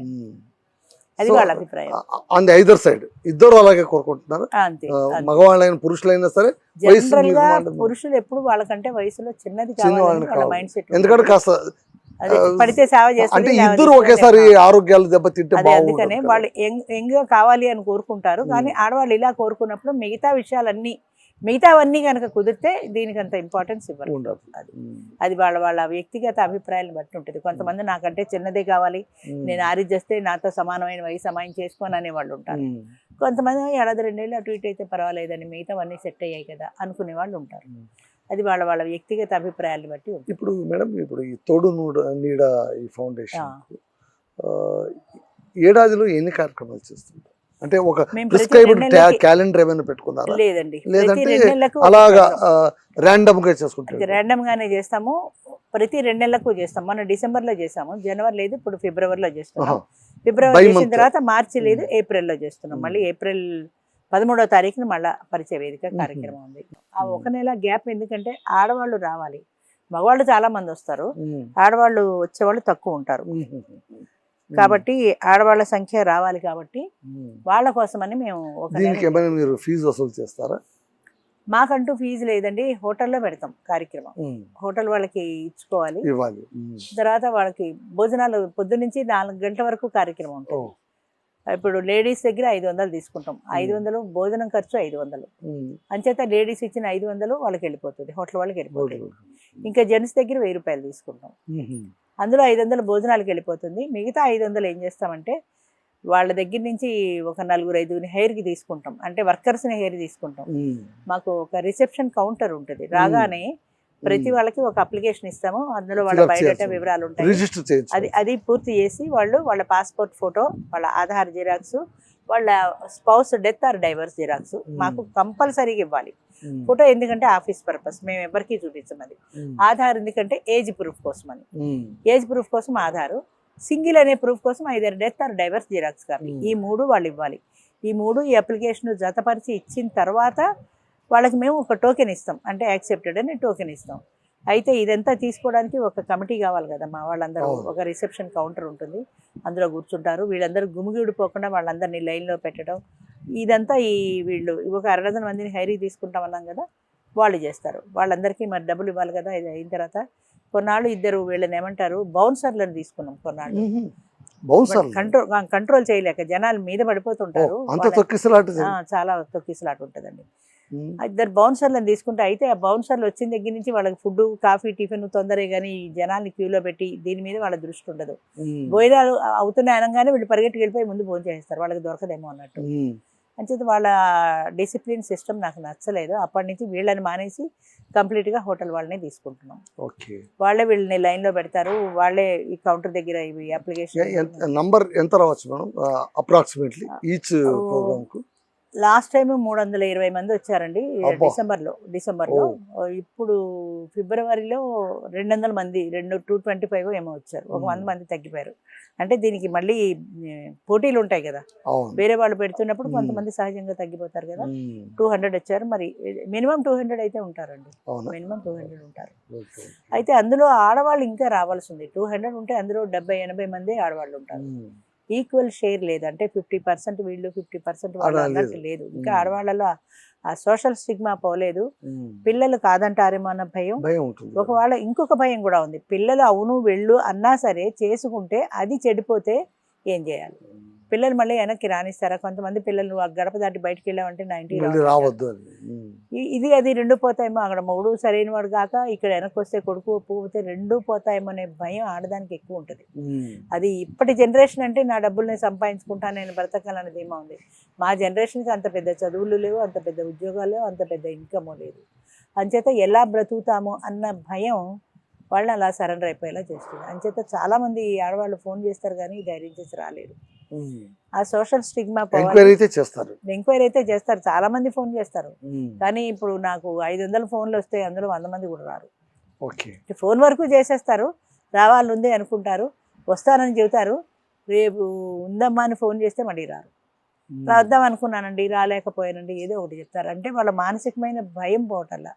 అది వాళ్ళ అభిప్రాయం. ఆన్ ది ఐదర్ సైడ్ ఇద్దరు అలాగే కోరుకుంటున్నారు. అంతే, మగవాళ్ళైనా పురుషులైనా సరే. జనరల్ గా పురుషులు ఎప్పుడు వాళ్ళకంటే వయసులో చిన్నది కావాలని వాళ్ళ మైండ్ సెట్. ఎందుకంటే కాస్త పడితే సేవ చేస్తారు, అంటే ఇద్దరు ఒకేసారి ఆరోగ్యాలు దెబ్బతింటే అందుకనే వాళ్ళు యంగ్ గా కావాలి అని కోరుకుంటారు. కానీ ఆడవాళ్ళు ఇలా కోరుకున్నప్పుడు మిగతావన్నీ కనుక కుదిరితే దీనికి అంత ఇంపార్టెన్స్ ఇవ్వరు. అది వాళ్ళ వ్యక్తిగత అభిప్రాయాలను బట్టి ఉంటుంది. కొంతమంది నాకంటే చిన్నదే కావాలి, నేను ఆరిచేస్తే నాతో సమానమైన వయసు అమ్మాయిని చేసుకోని అనే వాళ్ళు ఉంటారు. కొంతమంది 2 ఏళ్ళు అటు ఇటు అయితే పర్వాలేదని, మిగతావన్నీ సెట్ అయ్యాయి కదా అనుకునే వాళ్ళు ఉంటారు. అది వాళ్ళ వ్యక్తిగత అభిప్రాయాలను బట్టి ఉంటుంది. ఇప్పుడు మేడం, ఇప్పుడు ఈ తోడు నీడ ఈ ఫౌండేషన్ ఏడాదిలో ఎన్ని కార్యక్రమాలు చేస్తుంటారు? అంటే ఒక ప్రిస్క్రైబ్డ్ క్యాలెండర్ ఏమైనా పెట్టుకున్నారా? లేదండి, లేదంటే అలాగా ర్యాండమ్ గా చేసుకుంటారు? ర్యాండమ్ గానే చేస్తాము. ప్రతి 2 నెలలకు చేస్తాం. మన డిసెంబర్లో చేసాము, జనవరి లేదు, ఇప్పుడు ఫిబ్రవరిలో చేస్తున్నాం. ఫిబ్రవరి చేసిన తర్వాత మార్చి లేదు, ఏప్రిల్లో చేస్తున్నాం. మళ్ళీ ఏప్రిల్ 13వ తారీఖున మళ్ళీ పరిచయ వేదిక కార్యక్రమం ఉంది. ఆ 1 నెల గ్యాప్ ఎందుకంటే ఆడవాళ్ళు రావాలి, మగవాళ్ళు చాలా మంది వస్తారు, ఆడవాళ్ళు వచ్చేవాళ్ళు తక్కువ ఉంటారు. కాబట్టి ఆడవాళ్ళ సంఖ్య రావాలి కాబట్టి వాళ్ళ కోసమని మేము మీరు ఫీజు వసూలు చేస్తారా? మాకంటూ ఫీజు లేదండి, హోటల్లో పెడతాం కార్యక్రమం. హోటల్ వాళ్ళకి ఇచ్చుకోవాలి, తర్వాత వాళ్ళకి భోజనాలు పొద్దునుంచి 4 గంటల వరకు కార్యక్రమం ఉంటుంది. ఇప్పుడు లేడీస్ దగ్గర 500 తీసుకుంటాం. 500 భోజనం ఖర్చు 500. అంచేత లేడీస్ ఇచ్చిన 500 వాళ్ళకి వెళ్ళిపోతుంది, హోటల్ వాళ్ళకి వెళ్ళిపోతుంది. ఇంకా జెంట్స్ దగ్గర 1000 రూపాయలు తీసుకుంటాం. అందులో 500 భోజనాలకు వెళ్ళిపోతుంది. మిగతా 500 ఏం చేస్తామంటే వాళ్ళ దగ్గర నుంచి ఒక 4-5 హెయిర్కి తీసుకుంటాం, అంటే వర్కర్స్ని హెయిర్ తీసుకుంటాం. మాకు ఒక రిసెప్షన్ కౌంటర్ ఉంటుంది. రాగానే ప్రతి వాళ్ళకి ఒక అప్లికేషన్ ఇస్తాము, అందులో వాళ్ళ బయోడేటా వివరాలు ఉంటాయి. అది పూర్తి చేసి వాళ్ళ పాస్పోర్ట్ ఫోటో, వాళ్ళ ఆధార్ జిరాక్స్, వాళ్ళ spouse death or divorce xerox మాకు కంపల్సరీగా ఇవ్వాలి. ఫోటో ఎందుకంటే ఆఫీస్ పర్పస్, మేము ఎవరికి చూపించం అది. ఆధార్ ఎందుకంటే ఏజ్ ప్రూఫ్ కోసం అని, ఏజ్ ప్రూఫ్ కోసం ఆధారు. సింగిల్ అనే ప్రూఫ్ కోసం either death or divorce xerox copy, ఈ 3 వాళ్ళు ఇవ్వాలి. ఈ అప్లికేషన్ జతపరిచి ఇచ్చిన తర్వాత వాళ్ళకి మేము ఒక టోకెన్ ఇస్తాం, అంటే యాక్సెప్టెడ్ అని టోకెన్ ఇస్తాం. అయితే ఇదంతా తీసుకోవడానికి ఒక కమిటీ కావాలి కదా, మా వాళ్ళందరూ ఒక రిసెప్షన్ కౌంటర్ ఉంటుంది, అందులో కూర్చుంటారు. వీళ్ళందరూ గుమిగూడిపోకుండా వాళ్ళందరినీ లైన్లో పెట్టడం, ఇదంతా వీళ్ళు ఒక 600 మందిని హైరీకి తీసుకుంటామన్నాం కదా, వాళ్ళు చేస్తారు. వాళ్ళందరికీ మరి డబ్బులు ఇవ్వాలి కదా. ఇది అయిన తర్వాత కొన్నాళ్ళు ఇద్దరు వీళ్ళని ఏమంటారు బౌన్సర్లను తీసుకున్నాం. కొన్నాళ్ళు కంట్రోల్ చేయలేక జనాలు మీద పడిపోతుంటారు, చాలా తొక్కిసలాట ఉంటుందండి. ఇద్దరు బౌన్సర్లను తీసుకుంటే, అయితే ఆ బౌన్సర్లు వచ్చిన దగ్గర నుంచి వాళ్ళకి ఫుడ్, కాఫీ, టిఫిన్ తొందరగా కానీ జనాల్ని క్యూలో పెట్టి దీని మీద వాళ్ళ దృష్టి ఉండదు. భోజనాలు అవుతున్నాయి అనగానే వీళ్ళు పరిగెట్టుకు వెళ్ళిపోయి ముందు భోజనం చేస్తారు, వాళ్ళకి దొరకదేమో అన్నట్టు. అంచేత వాళ్ళ డిసిప్లిన్ సిస్టమ్ నాకు నచ్చలేదు. అప్పటి నుంచి వీళ్ళని మానేసి కంప్లీట్గా హోటల్ వాళ్ళని తీసుకుంటున్నాం. వాళ్ళే వీళ్ళని లైన్లో పెడతారు, వాళ్ళే ఈ కౌంటర్ దగ్గర ఇవి అప్లికేషన్ నంబర్ ఎంత రావచ్చు మేడం అప్రాక్సిమేట్లీ ఈచ్ ప్రోగ్రామ్ కు? లాస్ట్ టైం 320 మంది వచ్చారండి డిసెంబర్లో. ఇప్పుడు ఫిబ్రవరిలో 200 మంది 225 ఏమో వచ్చారు, ఒక 100 మంది తగ్గిపోయారు. అంటే దీనికి మళ్ళీ పోటీలు ఉంటాయి కదా, వేరే వాళ్ళు పెడుతున్నప్పుడు కొంతమంది సహజంగా తగ్గిపోతారు కదా. 200 వచ్చారు, మరి మినిమం 200 అయితే ఉంటారండి, మినిమం 200 ఉంటారు. అయితే అందులో ఆడవాళ్ళు ఇంకా రావాల్సి ఉంది. 200 ఉంటే అందులో 70-80 మంది ఆడవాళ్ళు ఉంటారు. ఈక్వల్ షేర్ లేదు, అంటే 50% వీళ్ళు 50% వాళ్ళు అన్నట్టు లేదు. ఇంకా ఆడవాళ్ళలో ఆ సోషల్ స్టిగ్మా పోలేదు. పిల్లలు కాదంటారేమో అన్న భయం ఒకవేళ, ఇంకొక భయం కూడా ఉంది. పిల్లలు అవును వెళ్ళు అన్నా సరే చేసుకుంటే అది చెడిపోతే ఏం చేయాలి? పిల్లలు మళ్ళీ వెనక్కి రానిస్తారా? కొంతమంది పిల్లలు గడప దాటి బయటకు వెళ్ళామంటే 90 రావద్దు, ఇది అది 2 పోతాయేమో. అక్కడ మొగుడు సరైన వాడు కాక ఇక్కడ వెనక్కి వస్తే కొడుకు పోతే 2 పోతాయేమో అనే భయం ఆడదానికి ఎక్కువ ఉంటుంది. అది ఇప్పటి జనరేషన్ అంటే నా డబ్బులు నేను సంపాదించుకుంటాను, నేను బ్రతకాలనేది ఏమో ఉంది. మా జనరేషన్కి అంత పెద్ద చదువులు లేవు, అంత పెద్ద ఉద్యోగాలు లేవు, అంత పెద్ద ఇన్కమ్ లేదు. అంచేత ఎలా బ్రతుకుతాము అన్న భయం వాళ్ళని అలా సరెండర్ అయిపోయేలా చేస్తుంది. అంచేత చాలామంది ఆడవాళ్ళు ఫోన్ చేస్తారు కానీ ధైర్యం చేసి రాలేరు. ఆ సోషల్ స్టిగ్మా ఎంక్వైరీ అయితే చేస్తారు, చాలా మంది ఫోన్ చేస్తారు. కానీ ఇప్పుడు నాకు 500 ఫోన్లు వస్తే అందులో 100 మంది కూడా రారు. ఫోన్ వరకు చేసేస్తారు, రావాలంది అనుకుంటారు, వస్తానని చెబుతారు, రేపు ఉందమ్మా అని ఫోన్ చేస్తే మళ్ళీ రారు. రాద్దాం అనుకున్నానండి, రాలేకపోయానండి, ఏదో ఒకటి చెప్తారు. అంటే వాళ్ళ మానసికమైన భయం పోవటల్లా.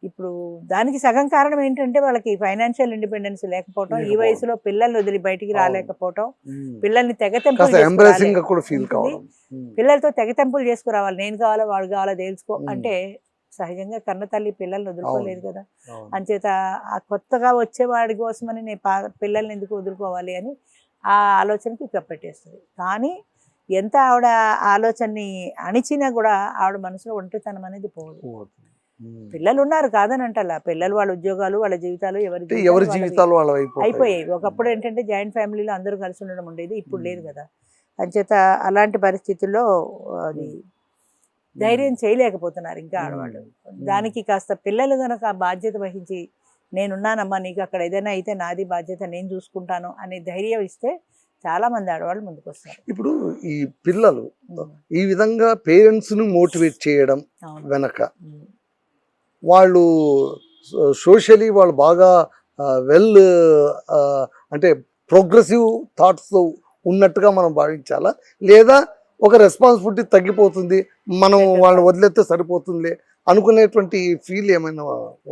ఇప్పుడు దానికి సగం కారణం ఏంటంటే వాళ్ళకి ఫైనాన్షియల్ ఇండిపెండెన్స్ లేకపోవటం, ఈ వయసులో పిల్లల్ని వదిలి బయటికి రాలేకపోవటం, పిల్లల్ని పిల్లలతో తెగతెంపులు చేసుకురావాలి. నేను కావాలా వాడు కావాలా తెలుసుకో అంటే సహజంగా కన్న తల్లి పిల్లల్ని వదులుకోలేదు కదా. అంచేత ఆ కొత్తగా వచ్చేవాడి కోసమని నేను పిల్లల్ని ఎందుకు వదులుకోవాలి అని ఆ ఆలోచనకి కప్పెట్టేస్తుంది. కానీ ఎంత ఆవిడ ఆలోచనని అణిచినా కూడా ఆవిడ మనసులో ఒంటరితనం అనేది పోదు. పిల్లలు ఉన్నారు కాదని అంటలా, పిల్లలు వాళ్ళ ఉద్యోగాలు వాళ్ళ జీవితాలు ఎవరి జీవితాలు అయిపోయాయి. ఒకప్పుడు ఏంటంటే జాయింట్ ఫ్యామిలీలో అందరూ కలిసి ఉండడం ఉండేది, ఇప్పుడు లేదు కదా. అంచేత అలాంటి పరిస్థితుల్లో అది ధైర్యం చేయలేకపోతున్నారు ఇంకా ఆడవాళ్ళు. దానికి కాస్త పిల్లలు కనుక బాధ్యత వహించి నేనున్నానమ్మా, నీకు అక్కడ ఏదైనా అయితే నాది బాధ్యత, నేను చూసుకుంటాను అనే ధైర్యం ఇస్తే చాలా మంది ఆడవాళ్ళు ముందుకు వస్తారు. ఇప్పుడు ఈ పిల్లలు ఈ విధంగా పేరెంట్స్ ను మోటివేట్ చేయడం వెనక వాళ్ళు సోషలీ వాళ్ళు బాగా వెల్ అంటే ప్రోగ్రెసివ్ థాట్స్ ఉన్నట్టుగా మనం భావించాలా, లేదా ఒక రెస్పాన్సిబిలిటీ తగ్గిపోతుంది, మనం వాళ్ళని వదిలేస్తే సరిపోతుంది అనుకునేటువంటి ఫీల్ ఏమైనా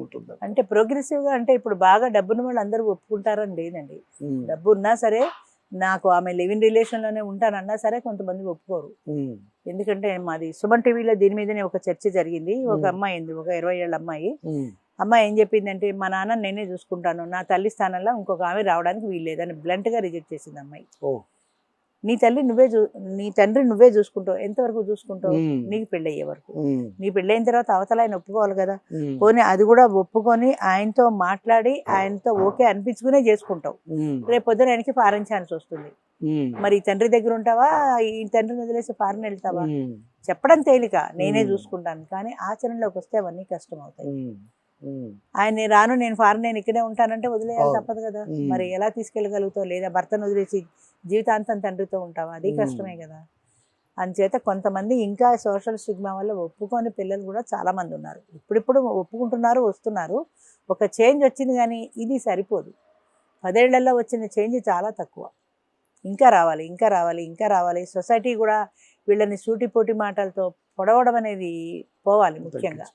ఉంటుందా? అంటే ప్రోగ్రెసివ్గా అంటే ఇప్పుడు బాగా డబ్బున్న వాళ్ళు అందరూ ఒప్పుకుంటారని లేదండి. డబ్బు ఉన్నా సరే, నాకు ఆమె లివింగ్ రిలేషన్లోనే ఉంటానన్నా సరే కొంతమంది ఒప్పుకోరు. ఎందుకంటే మాది సుమన్ టీవీలో దీని మీదనే ఒక చర్చ జరిగింది. ఒక అమ్మాయి ఉంది, ఒక 20 ఏళ్ళ అమ్మాయి. అమ్మాయి ఏం చెప్పిందంటే, మా నాన్న నేనే చూసుకుంటాను, నా తల్లి స్థానంలో ఇంకొక ఆమె రావడానికి వీల్లేదని బ్లంట్గా రిజెక్ట్ చేసింది అమ్మాయి. నీ తండ్రి నువ్వే చూసుకుంటావు, ఎంతవరకు చూసుకుంటావు? నీకు పెళ్ళి అయ్యే వరకు. నీ పెళ్ళైన తర్వాత అవతల ఆయన ఒప్పుకోవాలి కదా. పోనీ అది కూడా ఒప్పుకొని ఆయనతో మాట్లాడి ఆయనతో ఓకే అనిపించుకునే చేసుకుంటావు. రేపు పొద్దున ఆయనకి ఫారెన్ ఛాన్స్ వస్తుంది, మరి ఈ తండ్రి దగ్గర ఉంటావా, ఈ తండ్రిని వదిలేసి ఫారెన్ వెళ్తావా? చెప్పడం తేలిక, నేనే చూసుకుంటాను, కానీ ఆచరణలోకి వస్తే అవన్నీ కష్టం అవుతాయి. ఆయన రాను, నేను ఫారెన్, నేను ఇక్కడే ఉంటానంటే వదిలేయాలి తప్పదు కదా. మరి ఎలా తీసుకెళ్ళగలుగుతావు? లేదా భర్తను వదిలేసి జీవితాంతం తండ్రితో ఉంటావా? అది కష్టమే కదా. అందుచేత కొంతమంది ఇంకా సోషల్ స్టిగ్మా వల్ల ఒప్పుకొని పిల్లలు కూడా చాలా మంది ఉన్నారు. ఇప్పుడిప్పుడు ఒప్పుకుంటున్నారు, వస్తున్నారు, ఒక చేంజ్ వచ్చింది, కానీ ఇది సరిపోదు. 10 ఏళ్లలో వచ్చిన చేంజ్ చాలా తక్కువ. ఇంకా రావాలి, ఇంకా రావాలి, ఇంకా రావాలి. సొసైటీ కూడా వీళ్ళని సూటిపోటి మాటలతో పొడవడం అనేది పోవాలి. ముఖ్యంగా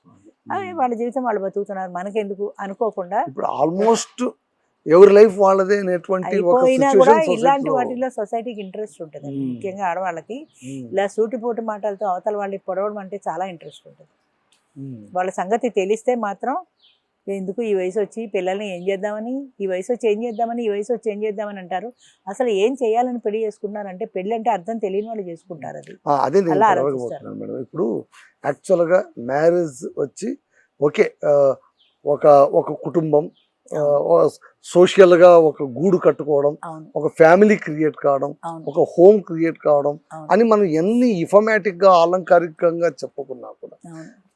వాళ్ళ జీవితం వాళ్ళు బతుకుతున్నారు, మనకెందుకు అనుకోకుండా. ఇప్పుడు ఆల్మోస్ట్ ఎవరి లైఫ్ వాళ్ళదే అనేటువంటి అయిపోయినా కూడా ఇలాంటి వాటిలో సొసైటీకి ఇంట్రెస్ట్ ఉంటుంది. ముఖ్యంగా ఆడవాళ్ళకి ఇలా సూటిపోటి మాటలతో అవతల వాళ్ళని పొడవడం అంటే చాలా ఇంట్రెస్ట్ ఉంటుంది. వాళ్ళ సంగతి తెలిస్తే మాత్రం ఎందుకు ఈ వయసు వచ్చి పిల్లల్ని ఏం చేద్దామని, ఈ వయసు వచ్చి ఏం చేద్దామని, ఈ వయసు వచ్చి ఏం చేద్దామని అంటారు. అసలు ఏం చేయాలని పెళ్లి చేసుకుంటున్నారంటే పెళ్లి అంటే అర్థం తెలియని వాళ్ళు చేసుకుంటారు. అది అదే నేను అడగబోతున్నాను మేడం. ఇప్పుడు యాక్చువల్గా మ్యారేజ్ వచ్చి ఓకే, ఒక ఒక కుటుంబం సోషల్గా ఒక గూడు కట్టుకోవడం, ఒక ఫ్యామిలీ క్రియేట్ కావడం, ఒక హోమ్ క్రియేట్ కావడం అని మనం ఎన్ని ఇన్ఫర్మేటిక్గా అలంకారికంగా చెప్పుకున్నా కూడా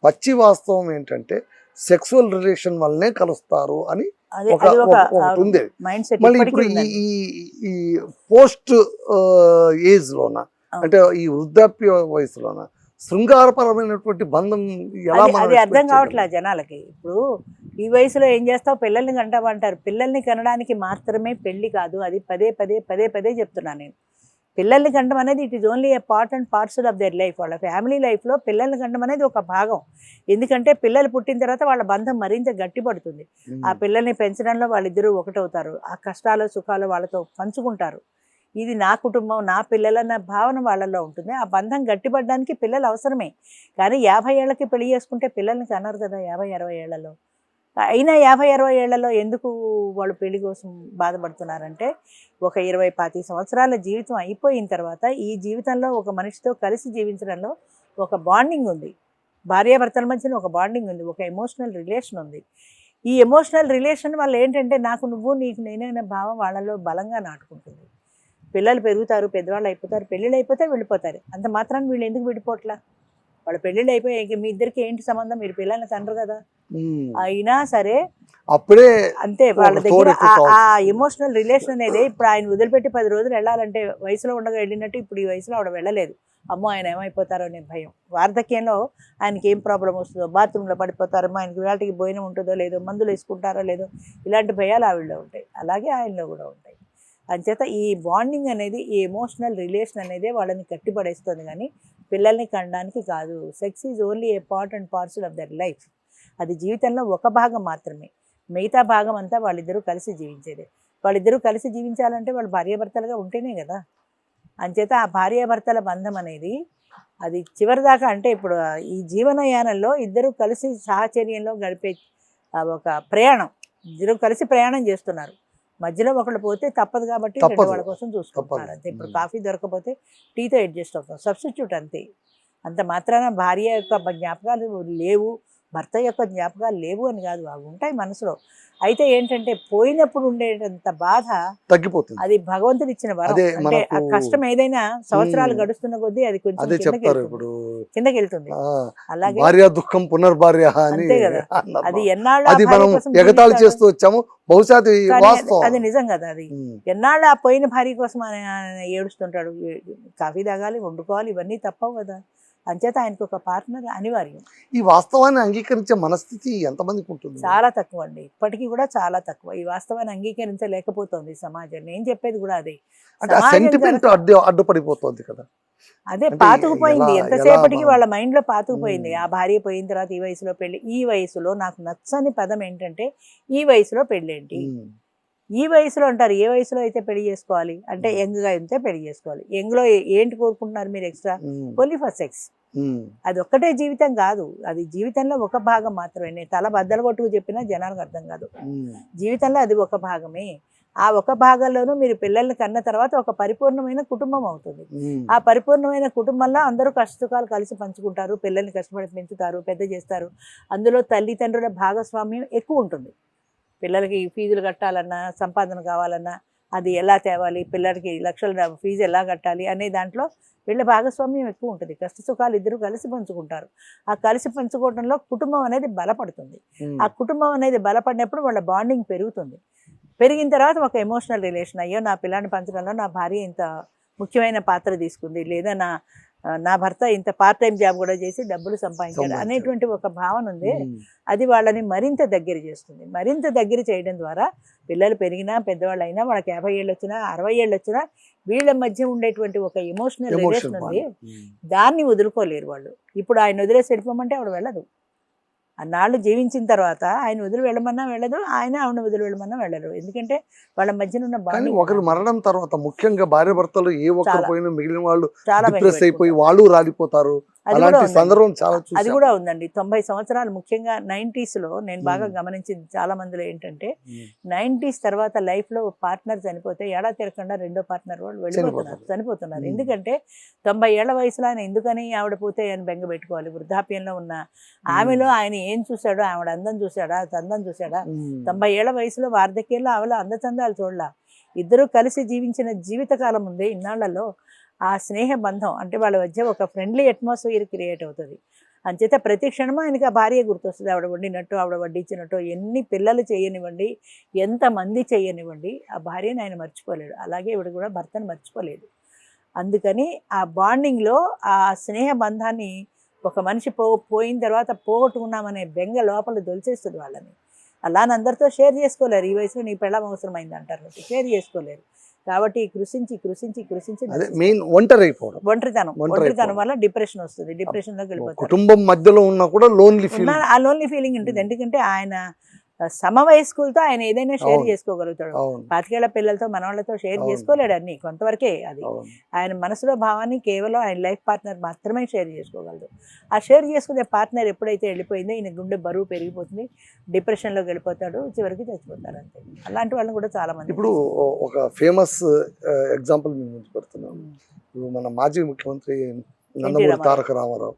పచ్చి వాస్తవం ఏంటంటే సెక్సువల్ రిలేషన్ వల్లనే కలుస్తారు అని ఒకటి ఉంది. మళ్ళీ ఇప్పుడు ఈ పోస్ట్ ఏజ్ లోన, అంటే ఈ వృద్ధాప్య వయసులోన శృంగారపరమైనటువంటి బంధం ఎలా అది అర్థం కావట్లేదు జనాలకి. ఇప్పుడు ఈ వయసులో ఏం చేస్తావు, పిల్లల్ని కంటామంటారు. పిల్లల్ని కనడానికి మాత్రమే పెళ్లి కాదు, అది పదే పదే పదే పదే చెప్తున్నాను నేను. పిల్లల్ని కంటం అనేది it is only A part and parcel of their life. వాళ్ళ ఫ్యామిలీ లైఫ్లో పిల్లల్ని కంటం అనేది ఒక భాగం. ఎందుకంటే పిల్లలు పుట్టిన తర్వాత వాళ్ళ బంధం మరింత గట్టిపడుతుంది. ఆ పిల్లల్ని పెంచడంలో వాళ్ళిద్దరూ ఒకటవుతారు, ఆ కష్టాలు సుఖాలు వాళ్ళతో పంచుకుంటారు. ఇది నా కుటుంబం, నా పిల్లలన్న భావన వాళ్ళల్లో ఉంటుంది. ఆ బంధం గట్టిపడడానికి పిల్లలు అవసరమే. కానీ 50 ఏళ్ళకి పెళ్లి చేసుకుంటే పిల్లల్ని కనరు కదా 50-60 ఏళ్లలో. అయినా 50-60 ఏళ్లలో ఎందుకు వాళ్ళు పెళ్లి కోసం బాధపడుతున్నారంటే, ఒక 20-25 సంవత్సరాల జీవితం అయిపోయిన తర్వాత ఈ జీవితంలో ఒక మనిషితో కలిసి జీవించడంలో ఒక బాండింగ్ ఉంది. భార్యాభర్తల మధ్యన ఒక బాండింగ్ ఉంది, ఒక ఎమోషనల్ రిలేషన్ ఉంది. ఈ ఎమోషనల్ రిలేషన్ వల్ల ఏంటంటే నాకు నువ్వు నీకు నేనే అనే భావం వాళ్ళలో బలంగా నాటుకుంటుంది. పిల్లలు పెరుగుతారు, పెద్దవాళ్ళు అయిపోతారు, పెళ్ళిళ్ళు అయిపోతే వెళ్ళిపోతారు. అంత మాత్రాన్ని వీళ్ళు ఎందుకు విడిపోట్లా? వాళ్ళ పెళ్ళిళ్ళు అయిపోయి మీ ఇద్దరికి ఏంటి సంబంధం, మీరు పిల్లల్ని తండ్రి కదా. అయినా సరే అప్పుడే అంతే వాళ్ళ దగ్గర ఆ ఎమోషనల్ రిలేషన్ అనేది. ఇప్పుడు ఆయన వదిలిపెట్టి 10 రోజులు వెళ్ళాలంటే వయసులో ఉండగా వెళ్ళినట్టు ఇప్పుడు ఈ వయసులో ఆవిడ వెళ్ళలేదు. అమ్మో ఆయన ఏమైపోతారో అనే భయం. వార్ధక్యంలో ఆయనకి ఏం ప్రాబ్లం వస్తుందో, బాత్రూంలో పడిపోతారమ్మో, ఆయనకి వేళకి భోజనం ఉంటుందో లేదో, మందులు వేసుకుంటారో లేదో, ఇలాంటి భయాలు ఆవిడలో ఉంటాయి. అలాగే ఆయనలో కూడా ఉంటాయి. అంచేత ఈ బాండింగ్ అనేది, ఈ ఎమోషనల్ రిలేషన్ అనేది వాళ్ళని కట్టిపడేస్తుంది, కానీ పిల్లల్ని కనడానికి కాదు. Sex is only A part and parcel of their life. అది జీవితంలో ఒక భాగం మాత్రమే. మిగతా భాగం అంతా వాళ్ళిద్దరూ కలిసి జీవించేదే. వాళ్ళిద్దరూ కలిసి జీవించాలంటే వాళ్ళు భార్యాభర్తలుగా ఉంటేనే కదా. అంచేత ఆ భార్యాభర్తల బంధం అనేది అది చివరిదాకా, అంటే ఇప్పుడు ఈ జీవనయానంలో ఇద్దరు కలిసి సాహచర్యంలో గడిపే ఒక ప్రయాణం. ఇద్దరు కలిసి ప్రయాణం చేస్తున్నారు, మధ్యలో ఒకళ్ళు పోతే తప్పదు కాబట్టి వాళ్ళ కోసం చూసుకుంటున్నారు అంతే. ఇప్పుడు కాఫీ దొరకపోతే టీతో అడ్జస్ట్ అవుతాం, సబ్స్టిట్యూట్ అంతే. అంత మాత్రాన భార్య యొక్క జ్ఞాపకాలు లేవు, భర్త యొక్క జ్ఞాపకాలు లేవు అని కాదు, అవి ఉంటాయి మనసులో. అయితే ఏంటంటే పోయినప్పుడు ఉండేటంత బాధ తగ్గిపోతుంది. అది భగవంతుడు ఇచ్చిన వరం. అంటే ఆ కష్టం ఏదైనా సంవత్సరాలు గడుస్తున్న కొద్దీ అది కొంచెం కిందకి వెళ్తుంది. అలాగే భార్య దుఃఖం పునర్భార్య అంతే కదా. అది ఎన్నాళ్ళు ఎగతాళి చేస్తూ వచ్చాము, బహుశా అది నిజం కదా. అది ఎన్నాళ్ళు ఆ పోయిన భార్య కోసం ఏడుస్తుంటాడు. కాఫీ తాగాలి, వండుకోవాలి, ఇవన్నీ తప్పవు కదా. అంచేత ఆయనకు ఒక పార్ట్నర్ అనివార్యం. ఈ వాస్తవాన్ని అంగీకరించే మనస్థితి ఎంతమందికి ఉంటుంది? చాలా తక్కువ అండి, ఇప్పటికీ కూడా చాలా తక్కువ. ఈ వాస్తవాన్ని అంగీకరించలేకపోతుంది సమాజం. నేను చెప్పేది కూడా అదే. సెంటిమెంట్ అడ్డుపడిపోతుంది కదా. అదే పాతుకుపోయింది, ఎంతసేపటికి వాళ్ళ మైండ్ లో పాతుకుపోయింది. ఆ భార్య పోయిన తర్వాత ఈ వయసులో పెళ్లి. ఈ వయసులో నాకు నచ్చని పదం ఏంటంటే ఈ వయసులో పెళ్ళేంటి, ఈ వయసులో అంటారు. ఏ వయసులో అయితే పెళ్లి చేసుకోవాలి అంటే యంగ్గా అయితే పెళ్లి చేసుకోవాలి. యంగ్లో ఏంటి కోరుకుంటున్నారు మీరు? Extra only for sex. అది ఒక్కటే జీవితం కాదు, అది జీవితంలో ఒక భాగం మాత్రమే. నేను తల బద్దలు కొట్టుకు చెప్పినా జనాలకు అర్థం కాదు. జీవితంలో అది ఒక భాగమే. ఆ ఒక భాగంలోనూ మీరు పిల్లల్ని కన్న తర్వాత ఒక పరిపూర్ణమైన కుటుంబం అవుతుంది. ఆ పరిపూర్ణమైన కుటుంబంలో అందరూ కష్టసుఖాలు కలిసి పంచుకుంటారు, పిల్లల్ని కష్టపడి పెంచుతారు, పెద్ద చేస్తారు. అందులో తల్లిదండ్రుల భాగస్వామ్యం ఎక్కువ ఉంటుంది. పిల్లలకి ఫీజులు కట్టాలన్నా, సంపాదన కావాలన్నా, అది ఎలా తేవాలి, పిల్లలకి లక్షల ఫీజు ఎలా కట్టాలి అనే దాంట్లో వీళ్ళ భాగస్వామ్యం ఎక్కువ ఉంటుంది. కష్ట సుఖాలు ఇద్దరు కలిసి పంచుకుంటారు. ఆ కలిసి పంచుకోవడంలో కుటుంబం అనేది బలపడుతుంది. ఆ కుటుంబం అనేది బలపడినప్పుడు వాళ్ళ బాండింగ్ పెరుగుతుంది. పెరిగిన తర్వాత ఒక ఎమోషనల్ రిలేషన్, అయ్యో నా పిల్లాన్ని పెంచడంలో నా భార్య ఇంత ముఖ్యమైన పాత్ర తీసుకుంది, లేదా నా భర్త ఇంత పార్ట్ టైం జాబ్ కూడా చేసి డబ్బులు సంపాదించాడు అనేటువంటి ఒక భావన ఉంది. అది వాళ్ళని మరింత దగ్గర చేస్తుంది. మరింత దగ్గర చేయడం ద్వారా పిల్లలు పెరిగినా పెద్దవాళ్ళు అయినా వాళ్ళకి 50 ఏళ్ళు వచ్చినా 60 ఏళ్ళు వచ్చినా వీళ్ళ మధ్య ఉండేటువంటి ఒక ఎమోషనల్ రిలేషన్ ఉంది. దాన్ని వదులుకోలేరు వాళ్ళు. ఇప్పుడు ఆయన వదిలేసి వెళ్ళిపోమంటే ఆవిడ వెళ్ళదు. అన్నాళ్ళు జీవించిన తర్వాత ఆయన వదిలి వెళ్ళమన్నా వెళ్ళదు, ఆయన ఆవిడ వదిలి వెళ్ళమన్నా వెళ్ళరు. ఎందుకంటే వాళ్ళ మధ్యన ఉన్న బాండింగ్. ఒకరు మరణం తర్వాత ముఖ్యంగా భార్య భర్తలు ఏ ఒక్కరు పోయినా మిగిలిన వాళ్ళు చాలా డిప్రెస్ అయిపోయి వాళ్ళు రాలిపోతారు. అలాంటి సందర్భం చాలా చూసాం. అది కూడా ఉందండి. 90 సంవత్సరాలు ముఖ్యంగా 90s లో నేను బాగా గమనించింది చాలా మందిలో ఏంటంటే 90s తర్వాత లైఫ్ లో పార్ట్నర్ చనిపోతే ఏడాది తిరగకుండా రెండో పార్ట్నర్ వాళ్ళు చనిపోతున్నారు. ఎందుకంటే 90 ఏళ్ల వయసులో ఆయన ఎందుకని ఆవిడ పోతే ఆయన బెంగ పెట్టుకోవాలి. వృద్ధాప్యంలో ఉన్న ఆమెలో ఆయన ఏం చూశాడో, ఆవిడ అందం చూశాడా, అందం చూశాడా? 90 ఏళ్ల వయసులో వార్ధక్యంలో ఆవిడ అందచందాలు చూడలా. ఇద్దరూ కలిసి జీవించిన జీవితకాలం ఉంది. ఇన్నాళ్లలో ఆ స్నేహ బంధం అంటే వాళ్ళ మధ్య ఒక ఫ్రెండ్లీ అట్మాస్ఫియర్ క్రియేట్ అవుతుంది. అంచేత ప్రతి క్షణము ఆయనకి ఆ భార్య గుర్తొస్తుంది. ఆవిడ వండినట్టు, ఆవిడ వడ్డించినట్టు, ఎన్ని పిల్లలు చేయనివ్వండి, ఎంతమంది చేయనివ్వండి, ఆ భార్యని ఆయన మర్చిపోలేడు. అలాగే ఇవిడ కూడా భర్తను మర్చిపోలేదు. అందుకని ఆ బాండింగ్లో ఆ స్నేహ బంధాన్ని ఒక మనిషి పోయిన తర్వాత పోగొట్టుకున్నామనే బెంగ లోపల దొలిచేస్తుంది వాళ్ళని. అలాని అందరితో షేర్ చేసుకోలేరు. ఈ వయసులో నీ పెళ్ళం అవసరమైంది అంటారు, షేర్ చేసుకోలేరు. కాబట్టి కృషించి ఒంటరితనం వల్ల డిప్రెషన్ వస్తుంది. డిప్రెషన్లోకి వెళ్ళిపోతారు. కుటుంబం మధ్యలో ఉన్నా కూడా ఆ లోన్లీ ఫీలింగ్ ఉంటుంది. ఎందుకంటే ఆయన సమవయస్కులతో ఆయన ఏదైనా షేర్ చేసుకోగలుగుతాడు. 25 ఏళ్ల పిల్లలతో మనవాళ్ళతో షేర్ చేసుకోలేడు అన్ని, కొంతవరకే. అది ఆయన మనసులో భావాన్ని కేవలం ఆయన లైఫ్ పార్ట్నర్ మాత్రమే షేర్ చేసుకోగలదు. ఆ షేర్ చేసుకునే పార్ట్నర్ ఎప్పుడైతే వెళ్ళిపోయిందో ఈయన గుండె బరువు పెరిగిపోతుంది, డిప్రెషన్లోకి వెళ్ళిపోతాడు, చివరికి చచ్చిపోతారు. అంతే. అలాంటి వాళ్ళని కూడా చాలా మంది. ఇప్పుడు ఒక ఫేమస్ ఎగ్జాంపుల్ మేము ముందు పెడుతున్నాం. ఇప్పుడు మన మాజీ ముఖ్యమంత్రి నందమూరి తారక రామారావు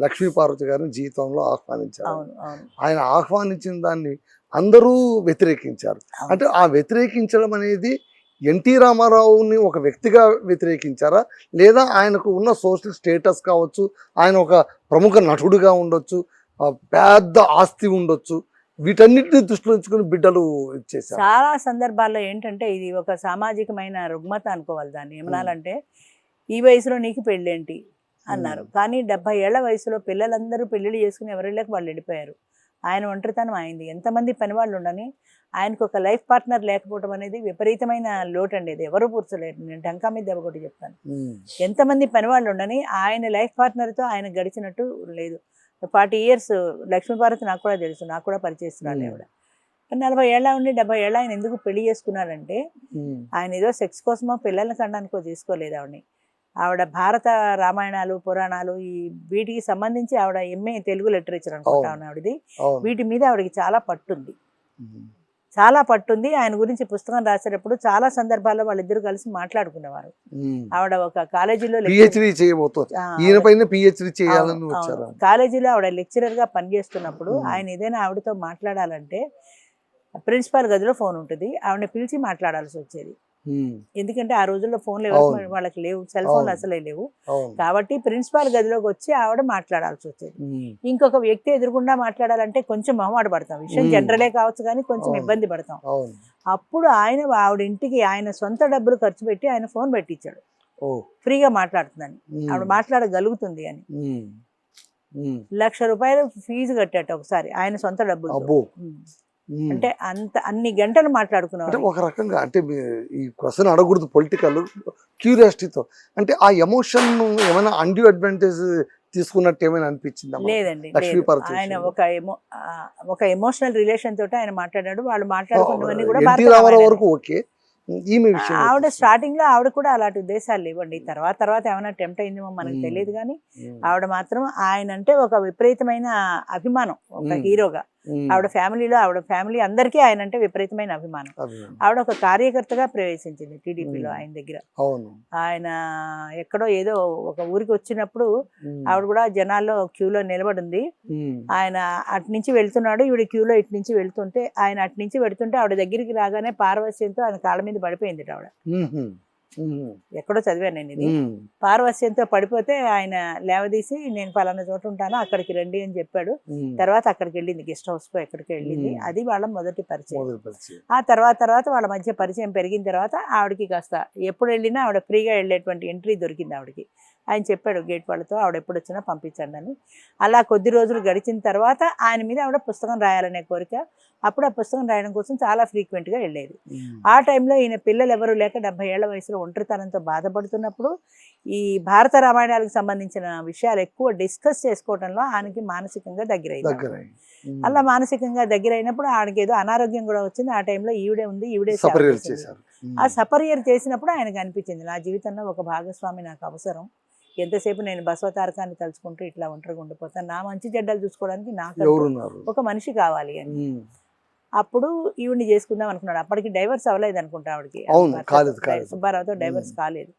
లక్ష్మీపార్వతి గారిని జీవితంలో ఆహ్వానించారు. ఆయన ఆహ్వానించిన దాన్ని అందరూ వ్యతిరేకించారు. అంటే ఆ వ్యతిరేకించడం అనేది ఎన్టీ రామారావుని ఒక వ్యక్తిగా వ్యతిరేకించారా, లేదా ఆయనకు ఉన్న సోషల్ స్టేటస్ కావచ్చు, ఆయన ఒక ప్రముఖ నటుడుగా ఉండొచ్చు, పెద్ద ఆస్తి ఉండొచ్చు, వీటన్నిటిని దృష్టిలో ఉంచుకుని బిడ్డలు ఇచ్చేసారు? చాలా సందర్భాల్లో ఏంటంటే ఇది ఒక సామాజికమైన రుగ్మత అనుకోవాలి. దాన్ని ఏమనాలంటే, ఈ వయసులో నీకు పెళ్ళేంటి అన్నారు. కానీ 70 ఏళ్ల వయసులో పిల్లలందరూ పెళ్ళిళ్ళు చేసుకుని ఎవరిళ్ళకి వాళ్ళు వెళ్ళిపోయారు. ఆయన ఒంటరితనం అయింది. ఎంతమంది పనివాళ్ళు ఉండని ఆయనకు ఒక లైఫ్ పార్ట్నర్ లేకపోవడం అనేది విపరీతమైన లోటు అండి. ఇది ఎవరు పూర్చలేరు. నేను టంకా మీద ఒకటి చెప్తాను. ఎంతమంది పనివాళ్ళు ఉండని ఆయన లైఫ్ పార్ట్నర్తో ఆయన గడిచినట్టు లేదు. 40 years లక్ష్మీపార్వతి నాకు కూడా తెలుసు, నాకు కూడా పరిచయిస్తున్నాను ఆవిడ. 40 ఏళ్ళ ఉండి 70 ఏళ్ళ ఆయన ఎందుకు పెళ్లి చేసుకున్నాడంటే, ఆయన ఏదో సెక్స్ కోసమో పిల్లల్ని కనడానికో చేసుకోలేదు ఆవిడని. ఆవిడ భారత రామాయణాలు, పురాణాలు వీటికి సంబంధించి ఆవిడ MA తెలుగు లిటరేచర్ అనుకుంటాను ఆవిడది. వీటి మీద ఆవిడకి చాలా పట్టుంది. ఆయన గురించి పుస్తకం రాసేటప్పుడు చాలా సందర్భాల్లో వాళ్ళిద్దరు కలిసి మాట్లాడుకునేవారు. ఆవిడ ఒక కాలేజీలో కాలేజీలో ఆవిడ లెక్చరర్ గా పనిచేస్తున్నప్పుడు ఆయన ఏదైనా ఆవిడతో మాట్లాడాలంటే ప్రిన్సిపాల్ గదిలో ఫోన్ ఉంటుంది, ఆవిడని పిలిచి మాట్లాడాల్సి వచ్చేది. ఎందుకంటే ఆ రోజుల్లో ఫోన్లు వాళ్ళకి లేవు, సెల్ ఫోన్లు అసలే లేవు. కాబట్టి ప్రిన్సిపాల్ గదిలోకి వచ్చి ఆవిడ మాట్లాడాల్సి వచ్చేది. ఇంకొక వ్యక్తి ఎదురుగుండా మాట్లాడాలంటే కొంచెం మొహమాట పడతాం. విషయం జనరలే కావచ్చు కానీ కొంచెం ఇబ్బంది పడతాం. అప్పుడు ఆవిడ ఇంటికి ఆయన సొంత డబ్బులు ఖర్చు పెట్టి ఆయన ఫోన్ పెట్టించాడు, ఫ్రీగా మాట్లాడుతుందని, ఆవిడ మాట్లాడగలుగుతుంది అని. 1,00,000 రూపాయలు ఫీజు కట్టాట ఒకసారి ఆయన సొంత డబ్బులు. అంటే అన్ని గంటలు మాట్లాడుకున్నారు. ఒక రకంగా అంటే ఈ క్వశ్చన్ అడగకూడదు, పొలిటికల్ క్యూరియాసిటీతో, అంటే ఆ ఎమోషన్ ఏమైనా అన్డ్యూ అడ్వాంటేజ్ తీసుకున్నట్టు ఏమైనా అనిపించిందా? లేదండి, ఆయన ఒక ఎమోషనల్ రిలేషన్ తోటి ఆయన మాట్లాడాడు. వాళ్ళు మాట్లాడుకున్నవన్నీ కూడా వరకు ఓకే. ఆవిడ స్టార్టింగ్ లో ఆవిడ కూడా అలాంటి ఉద్దేశాలు లేవండి. తర్వాత ఏమైనా టెంప్ట్ అయిందేమో మనకు తెలియదు. కానీ ఆవిడ మాత్రం ఆయన అంటే ఒక విపరీతమైన అభిమానం, ఒక హీరోగా. ఆవిడ ఫ్యామిలీ అందరికీ ఆయన అంటే విపరీతమైన అభిమానం. ఆవిడ ఒక కార్యకర్తగా ప్రవేశించింది టీడీపీలో ఆయన దగ్గర. ఆయన ఎక్కడో ఏదో ఒక ఊరికి వచ్చినప్పుడు ఆవిడ కూడా జనాల్లో క్యూలో నిలబడింది. ఆయన అటు నుంచి వెళ్తున్నాడు, ఈవిడ క్యూలో ఇటు నుంచి వెళ్తుంటే ఆయన అటు నుంచి వెళ్తుంటే ఆవిడ దగ్గరికి రాగానే పారవస్యంతో ఆయన కాళ్ళ మీద పడిపోయింది ఆవిడ. ఎక్కడో చదివాను నేను ఇది. పారవస్యంతో పడిపోతే ఆయన లేవదీసి నేను పలానా చోట ఉంటాను అక్కడికి రండి అని చెప్పాడు. తర్వాత అక్కడికి వెళ్ళింది, గెస్ట్ హౌస్ కు ఎక్కడికి వెళ్ళింది. అది వాళ్ళ మొదటి పరిచయం. ఆ తర్వాత వాళ్ళ మధ్య పరిచయం పెరిగిన తర్వాత ఆవిడకి కాస్త ఎప్పుడు వెళ్ళినా ఆవిడ ఫ్రీగా వెళ్ళేటువంటి ఎంట్రీ దొరికింది ఆవిడకి. ఆయన చెప్పాడు గేట్ వాళ్ళతో ఆవిడ ఎప్పుడు వచ్చినా పంపించండి అని. అలా కొద్ది రోజులు గడిచిన తర్వాత ఆయన మీద ఆవిడ పుస్తకం రాయాలనే కోరిక. అప్పుడు ఆ పుస్తకం రాయడం కోసం చాలా ఫ్రీక్వెంట్గా వెళ్ళేది. ఆ టైంలో ఈయన పిల్లలు ఎవరు లేక 70 ఏళ్ల వయసులో ఒంటరితనంతో బాధపడుతున్నప్పుడు ఈ భారత రామాయణాలకు సంబంధించిన విషయాలు ఎక్కువ డిస్కస్ చేసుకోవడంలో ఆయనకి మానసికంగా దగ్గరైంది. అలా మానసికంగా దగ్గరైనప్పుడు ఆయనకి ఏదో అనారోగ్యం కూడా వచ్చింది. ఆ టైంలో ఈవిడే ఉంది, ఈవిడే ఆ సపరియర్ చేసినప్పుడు ఆయనకు అనిపించింది నా జీవితంలో ఒక భాగస్వామి నాకు అవసరం. ఎంతసేపు నేను బసవతారకాన్ని తలుచుకుంటూ ఇట్లా ఒంటరిగా ఉండిపోతాను, నా మంచి చెడ్డలు చూసుకోవడానికి నాకు ఒక మనిషి కావాలి అని. అప్పుడు ఈవిడ్ని చేసుకుందాం అనుకున్నాడు. అప్పటికి డైవర్స్ అవ్వలేదు అనుకుంటా ఆవిడకి, సుబ్బారావుతో డైవర్స్ కాలేదు.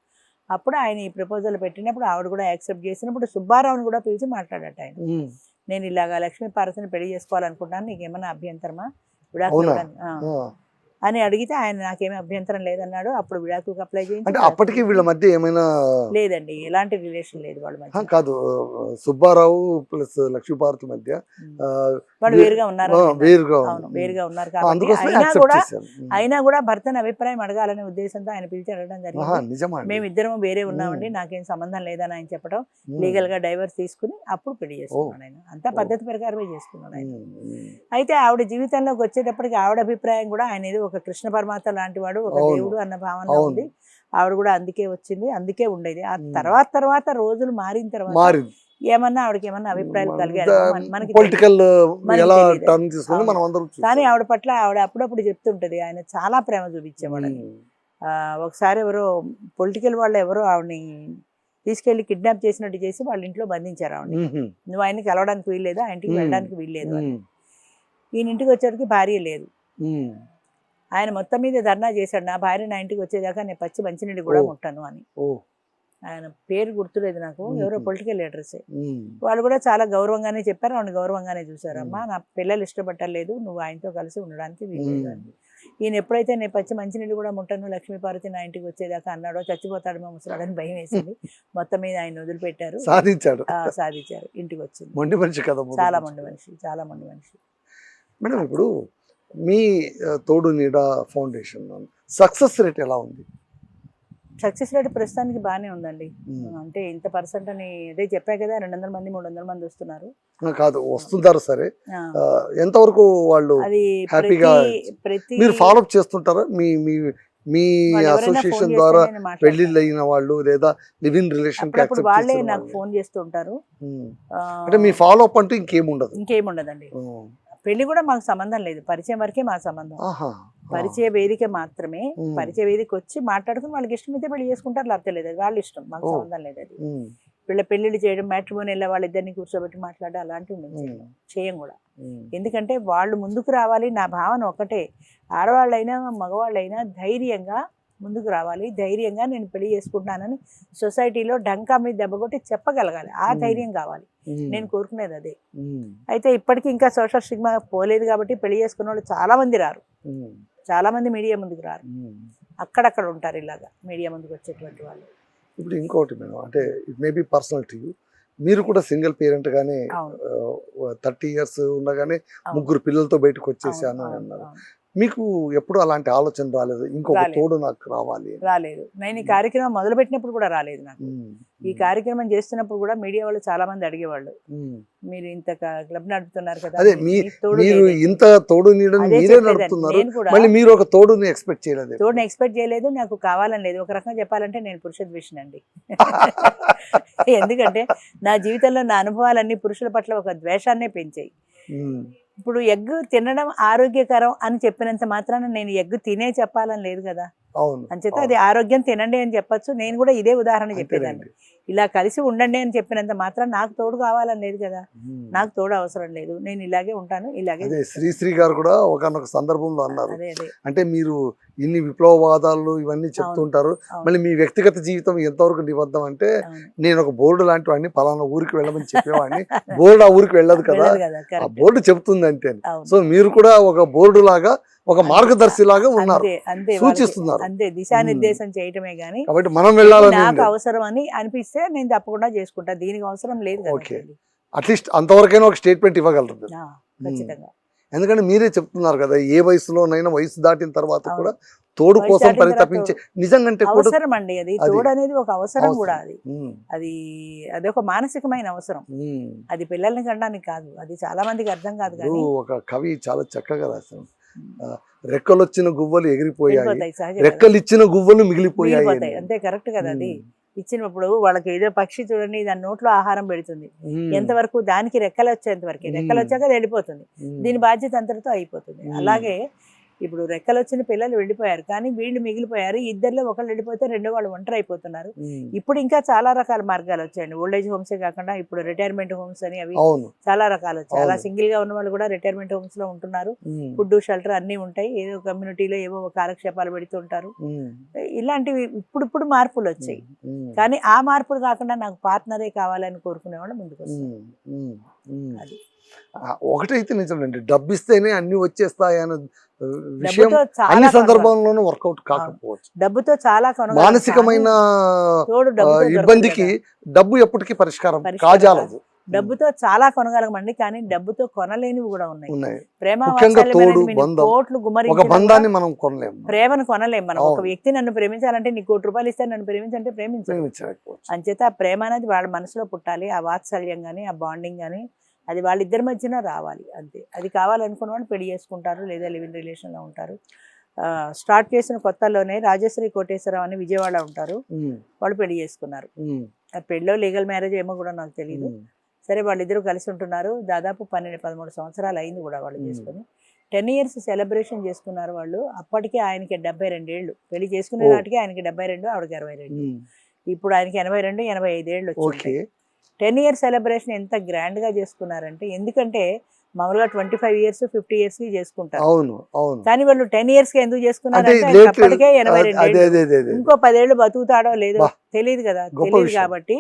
అప్పుడు ఆయన ఈ ప్రపోజల్ పెట్టినప్పుడు ఆవిడ కూడా యాక్సెప్ట్ చేసినప్పుడు సుబ్బారావుని కూడా పిలిచి మాట్లాడట ఆయన. నేను ఇలాగా లక్ష్మీపార్వతిని పెళ్లి చేసుకోవాలనుకుంటాను, నీకు ఏమైనా అభ్యంతరమా విడాకులు అని అడిగితే ఆయన నాకేమీ అభ్యంతరం లేదన్నాడు. అప్పుడు విడాకులకు అప్లై చేయించి అప్పటికి వీళ్ళ మధ్య ఏమైనా లేదండి, ఎలాంటి రిలేషన్ లేదు వాళ్ళ మధ్య. కాదు, సుబ్బారావు ప్లస్ లక్ష్మీపార్వతి మధ్య వాళ్ళు వేరుగా ఉన్నారు, వేరుగా ఉన్నారు కాబట్టి అయినా కూడా భర్తని అభిప్రాయం అడగాలనే ఉద్దేశంతో ఆయన పిలిచి అడగడం జరిగింది. మేమిద్దరం వేరే ఉన్నామండి, నాకేం సంబంధం లేదని ఆయన చెప్పడం, లీగల్ గా డైవర్స్ తీసుకుని అప్పుడు పెళ్లి చేసుకున్నాడు ఆయన. అంతా పద్ధతి ప్రకారమే చేసుకున్నాడు ఆయన. అయితే ఆవిడ జీవితంలోకి వచ్చేటప్పటికి ఆవిడ అభిప్రాయం కూడా ఆయన ఏదో ఒక కృష్ణ పరమాత్మ లాంటి వాడు, ఒక దేవుడు అన్న భావన ఉంది. ఆవిడ కూడా అందుకే వచ్చింది, అందుకే ఉండేది. ఆ తర్వాత రోజులు మారిన తర్వాత ఏమన్నా ఆవిడకి ఏమన్నా అభిప్రాయాలు కలిగారు మనకి, కానీ ఆవిడ పట్ల ఆవిడ అప్పుడప్పుడు చెప్తుంటది ఆయన చాలా ప్రేమ చూపించేవాడని. ఒకసారి ఎవరో పొలిటికల్ వాళ్ళు ఎవరో ఆవిడని తీసుకెళ్లి కిడ్నాప్ చేసినట్టు చేసి వాళ్ళ ఇంట్లో బంధించారు ఆవిడని. నువ్వు ఆయన్ని కలవడానికి వీల్లేదు, ఆ ఇంటికి వెళ్ళడానికి వీల్లేదు అని. ఈయన ఇంటికి వచ్చేటికి భార్య లేదు. ఆయన మొత్తం మీద ధర్నా చేశాడు, నా భార్య నా ఇంటికి వచ్చేదాకా నేను పచ్చి మంచినీళ్ళు కూడా ముట్టాను అని. ఆయన పేరు గుర్తులేదు నాకు, ఎవరో పొలిటికల్ లీడర్సే. వాళ్ళు కూడా చాలా గౌరవంగానే చెప్పారు, ఆవిడ గౌరవంగానే చూసారు. అమ్మా నా పిల్లలు ఇష్టపట్టలేదు, నువ్వు ఆయనతో కలిసి ఉండడానికి వీల్లేదు అని. ఈయన ఎప్పుడైతే నేను పచ్చి మంచినీళ్ళు కూడా ముట్టను, లక్ష్మీపార్వతి నా ఇంటికి వచ్చేదాకా అన్నాడో చచ్చిపోతాడు మా ముసలాడని భయం వేసింది. మొత్తం మీద ఆయన వదిలిపెట్టారు, సాధించారు, ఇంటికి వచ్చింది. మొండి మనిషి కదా, చాలా మొండి మనిషి. మేడం ఇప్పుడు మీ తోడు నీడ ఫౌండేషన్ సక్సెస్ రేట్ ఎలా ఉంది? సక్సెస్ రేట్ ప్రస్తుతానికి బాగానే ఉందండి. అంటే ఇంత పర్సెంట్ అని అదే చెప్పా కదా, 200 మంది 300 మంది వస్తున్నారు. కాదు వస్తుంటారు, సరే ఎంతవరకు వాళ్ళు హ్యాపీగా మీరు ఫాలో అప్ చేస్తుంటారా? మీ అసోసియేషన్ ద్వారా పెళ్లిళ్ళు అయిన వాళ్ళు లేదా లివ్ ఇన్ రిలేషన్ వాళ్ళే నాకు ఫోన్ చేస్తుంటారు. అంటే మీ ఫాలో అప్ అంటూ ఇంకేముండదండి. పెళ్లి కూడా మాకు సంబంధం లేదు, పరిచయం వరకే మా సంబంధం. పరిచయ వేదిక మాత్రమే. పరిచయ వేదిక వచ్చి మాట్లాడుకుని వాళ్ళకి ఇష్టం అయితే పెళ్లి చేసుకుంటారు, లేకపోతే లేదు, వాళ్ళ ఇష్టం, మాకు సంబంధం లేదు. అది వీళ్ళ పెళ్లిళ్ళు చేయడం, మ్యాట్రిమోనియల్ వాళ్ళిద్దరిని కూర్చోబెట్టి మాట్లాడడం అలాంటివి మేము చేయం కూడా. ఎందుకంటే వాళ్ళు ముందుకు రావాలి. నా భావన ఒకటే, ఆడవాళ్ళైనా మగవాళ్ళైనా ధైర్యంగా ముందుకు రావాలి, ధైర్యంగా నేను పెళ్లి చేసుకుంటున్నానని సొసైటీలో డంకా మీద దెబ్బ కొట్టి చెప్పగలగాలి. ఆ ధైర్యం కావాలి, నేను కోరుకునేది అదే. అయితే ఇప్పటికీ ఇంకా సోషల్ స్టిగ్మా పోలేదు కాబట్టి పెళ్లి చేసుకున్న వాళ్ళు చాలా మంది రారు, చాలా మంది మీడియా ముందుకు రారు, అక్కడక్కడ ఉంటారు ఇలాగా మీడియా ముందుకు వచ్చేటువంటి వాళ్ళు. ఇప్పుడు ఇంకోటి మేడం, అంటే it may be personal to you, మీరు కూడా సింగిల్ పేరెంట్ గానే 30 years ఉండగానే 3 పిల్లలతో బయటకు వచ్చేసాను అన్నారు. మీకు ఎప్పుడు అలాంటి ఆలోచన రాలేదు, ఇంకొక తోడు నాకు రాలేదు? నేను ఈ కార్యక్రమం మొదలు పెట్టినప్పుడు కూడా రాలేదు నాకు. ఈ కార్యక్రమం చేస్తున్నప్పుడు కూడా మీడియా వాళ్ళు చాలా మంది అడిగేవాళ్ళు, మీరు ఇంత క్లబ్ నడుపుతున్నారు కదా, మీరు ఇంత తోడు మీరే నడుపుతున్నారు, మళ్ళీ మీరు ఒక తోడుని ఎక్స్పెక్ట్ చేయలేదు. నాకు కావాలని లేదు. ఒక రకంగా చెప్పాలంటే నేను పురుష ద్వేషినండి. ఎందుకంటే నా జీవితంలో నా అనుభవాలన్నీ పురుషుల పట్ల ఒక ద్వేషాన్నే పెంచాయి. ఇప్పుడు ఎగ్ తినడం ఆరోగ్యకరం అని చెప్పినంత మాత్రాన నేను ఎగ్ తినే చెప్పాలని లేదు కదా. అవును అంచేత అది ఆరోగ్యం తినండి అని చెప్పొచ్చు. నేను కూడా ఇదే ఉదాహరణ చెప్పేదాన్ని. ఇలా కలిసి ఉండండి అని చెప్పినంత మాత్రం నాకు తోడు కావాలని లేదు కదా, నాకు తోడు అవసరం లేదు, నేను ఇలాగే ఉంటాను, ఇలాగే. అదే శ్రీశ్రీ గారు కూడా ఒకనొక సందర్భంలో అన్నారు, అదే అదే అంటే మీరు ఇన్ని విప్లవవాదాలు ఇవన్నీ చెప్తుంటారు, మళ్ళీ మీ వ్యక్తిగత జీవితం ఎంతవరకు నిబద్ధం అంటే, నేను ఒక బోర్డు లాంటి వాడిని పలానా ఊరికి వెళ్ళమని చెప్పేవాడిని, బోర్డు ఆ ఊరికి వెళ్ళదు కదా, ఆ బోర్డు చెప్తుంది అంతే. సో మీరు కూడా ఒక బోర్డు లాగా, ఒక మార్గదర్శి లాగా ఉన్నారు, సూచిస్తున్నారు. అంతే, దిశానిర్దేశం చేయటమే గానీ కాబట్టి మనం వెళ్ళాలని నాకు అవసరం అని అనిపిస్తే నేను తప్పకుండా చేసుకుంటా, దీనికి అవసరం లేదు కదా. అట్లీస్ట్ అంతవరకైనా ఒక స్టేట్మెంట్ ఇవ్వగలరు ఖచ్చితంగా. ఎందుకంటే మీరే చెప్తున్నారు కదా, ఏ వయసులోనైనా వయసు దాటిన తర్వాత కూడా తోడు కోసం పరితపించే నిజంగా అవసరం అండి అది. తోడు అనేది ఒక అవసరం కూడా, అది అదొక మానసికమైన అవసరం. అది పిల్లల్ని కనడానికి కాదు, అది చాలా మందికి అర్థం కాదు. కానీ ఒక కవి చాలా చక్కగా రాశారు, రెక్కలొచ్చిన గువ్వలు ఎగిరిపోయాయి, రెక్కలిచ్చిన గువ్వలు మిగిలిపోయాయి. అంతే, కరెక్ట్ కదా. అది ఇచ్చినప్పుడు వాళ్ళకి ఏదో పక్షి చూడండి దాని నోట్లో ఆహారం పెడుతుంది, ఎంతవరకు దానికి రెక్కలు వచ్చేంత వరకు, రెక్కలు వచ్చాక అది వెళ్ళిపోతుంది, దీని బాధ్యత అంతటితో అయిపోతుంది. అలాగే ఇప్పుడు రెక్కలు వచ్చిన పిల్లలు వెళ్ళిపోయారు, కానీ వీళ్ళు మిగిలిపోయారు. ఇద్దరిలో ఒకళ్ళు వెళ్ళిపోతే రెండో వాళ్ళు ఒంటరి అయిపోతున్నారు. ఇప్పుడు ఇంకా చాలా రకాల మార్గాలు వచ్చాయండి. ఓల్డేజ్ హోమ్సే కాకుండా ఇప్పుడు రిటైర్మెంట్ హోమ్స్ అని అవి చాలా రకాలు వచ్చాయి. అలా సింగిల్ గా ఉన్న వాళ్ళు కూడా రిటైర్మెంట్ హోమ్స్ లో ఉంటున్నారు. ఫుడ్, షెల్టర్ అన్ని ఉంటాయి. ఏదో కమ్యూనిటీలో ఏవో కాలక్షేపాలు పెడుతుంటారు. ఇలాంటివి ఇప్పుడు మార్పులు వచ్చాయి. కానీ ఆ మార్పులు కాకుండా నాకు పార్ట్నరే కావాలని కోరుకునే వాళ్ళు ముందుకు వస్తారు. అది ఒకటైతే నిజమండి, డబ్బు ఇస్తేనే అన్ని వచ్చేస్తాయి అన్న విషయం అన్ని సందర్భాల్లోనూ వర్కౌట్ కాకపోవచ్చు. డబ్బుతో చాలా మానసికమైన ఇబ్బందికి డబ్బు ఎప్పటికీ పరిష్కారం కాజాలదు. డబ్బుతో చాలా కొనగలమండి, కానీ డబ్బుతో కొనలేనివి కూడా ఉన్నాయి. ప్రేమ, కోట్లు ఒక బంధాన్ని మనం కొనలేము, ప్రేమను కొనలేము మనం. ఒక వ్యక్తి నన్ను ప్రేమించాలంటే నీకు ₹1 ఇస్తే నన్ను ప్రేమించంటే ప్రేమించకపోవచ్చు. అంచేత ఆ ప్రేమ అనేది వాళ్ళ మనసులో పుట్టాలి. ఆ వాత్సల్యం కానీ, ఆ బాండింగ్ కానీ అది వాళ్ళిద్దరి మధ్యన రావాలి, అంతే. అది కావాలనుకున్న వాళ్ళు పెళ్లి చేసుకుంటారు, లేదా లివింగ్ రిలేషన్లో ఉంటారు. స్టార్ట్ చేసిన కొత్తలోనే రాజశ్రీ కోటేశ్వరరావు అని విజయవాడ ఉంటారు, వాళ్ళు పెళ్లి చేసుకున్నారు. పెళ్ళో లీగల్ మ్యారేజ్ ఏమో కూడా నాకు తెలియదు. సరే, వాళ్ళిద్దరూ కలిసి ఉంటున్నారు. దాదాపు 12-13 సంవత్సరాలు అయింది కూడా వాళ్ళు చేసుకుని. 10 years సెలబ్రేషన్ చేసుకున్నారు వాళ్ళు. అప్పటికే ఆయనకి 72 ఏళ్ళు, పెళ్లి చేసుకునే నాటికి ఆయనకి 72, ఆవిడకి 62. ఇప్పుడు ఆయనకి 82, 85 ఏళ్ళు వచ్చి 10 years సెలబ్రేషన్ ఎంత గ్రాండ్ గా చేసుకున్నారంటే, ఎందుకంటే మామూలుగా 25 years 50 years కి చేసుకుంటారు. కానీ వాళ్ళు 10 years కి ఎందుకు చేసుకున్నారంటే అప్పటికే 82. ఇంకో 10 ఏళ్ళు బతుకుతాడో లేదో తెలియదు కదా, తెలియదు. కాబట్టి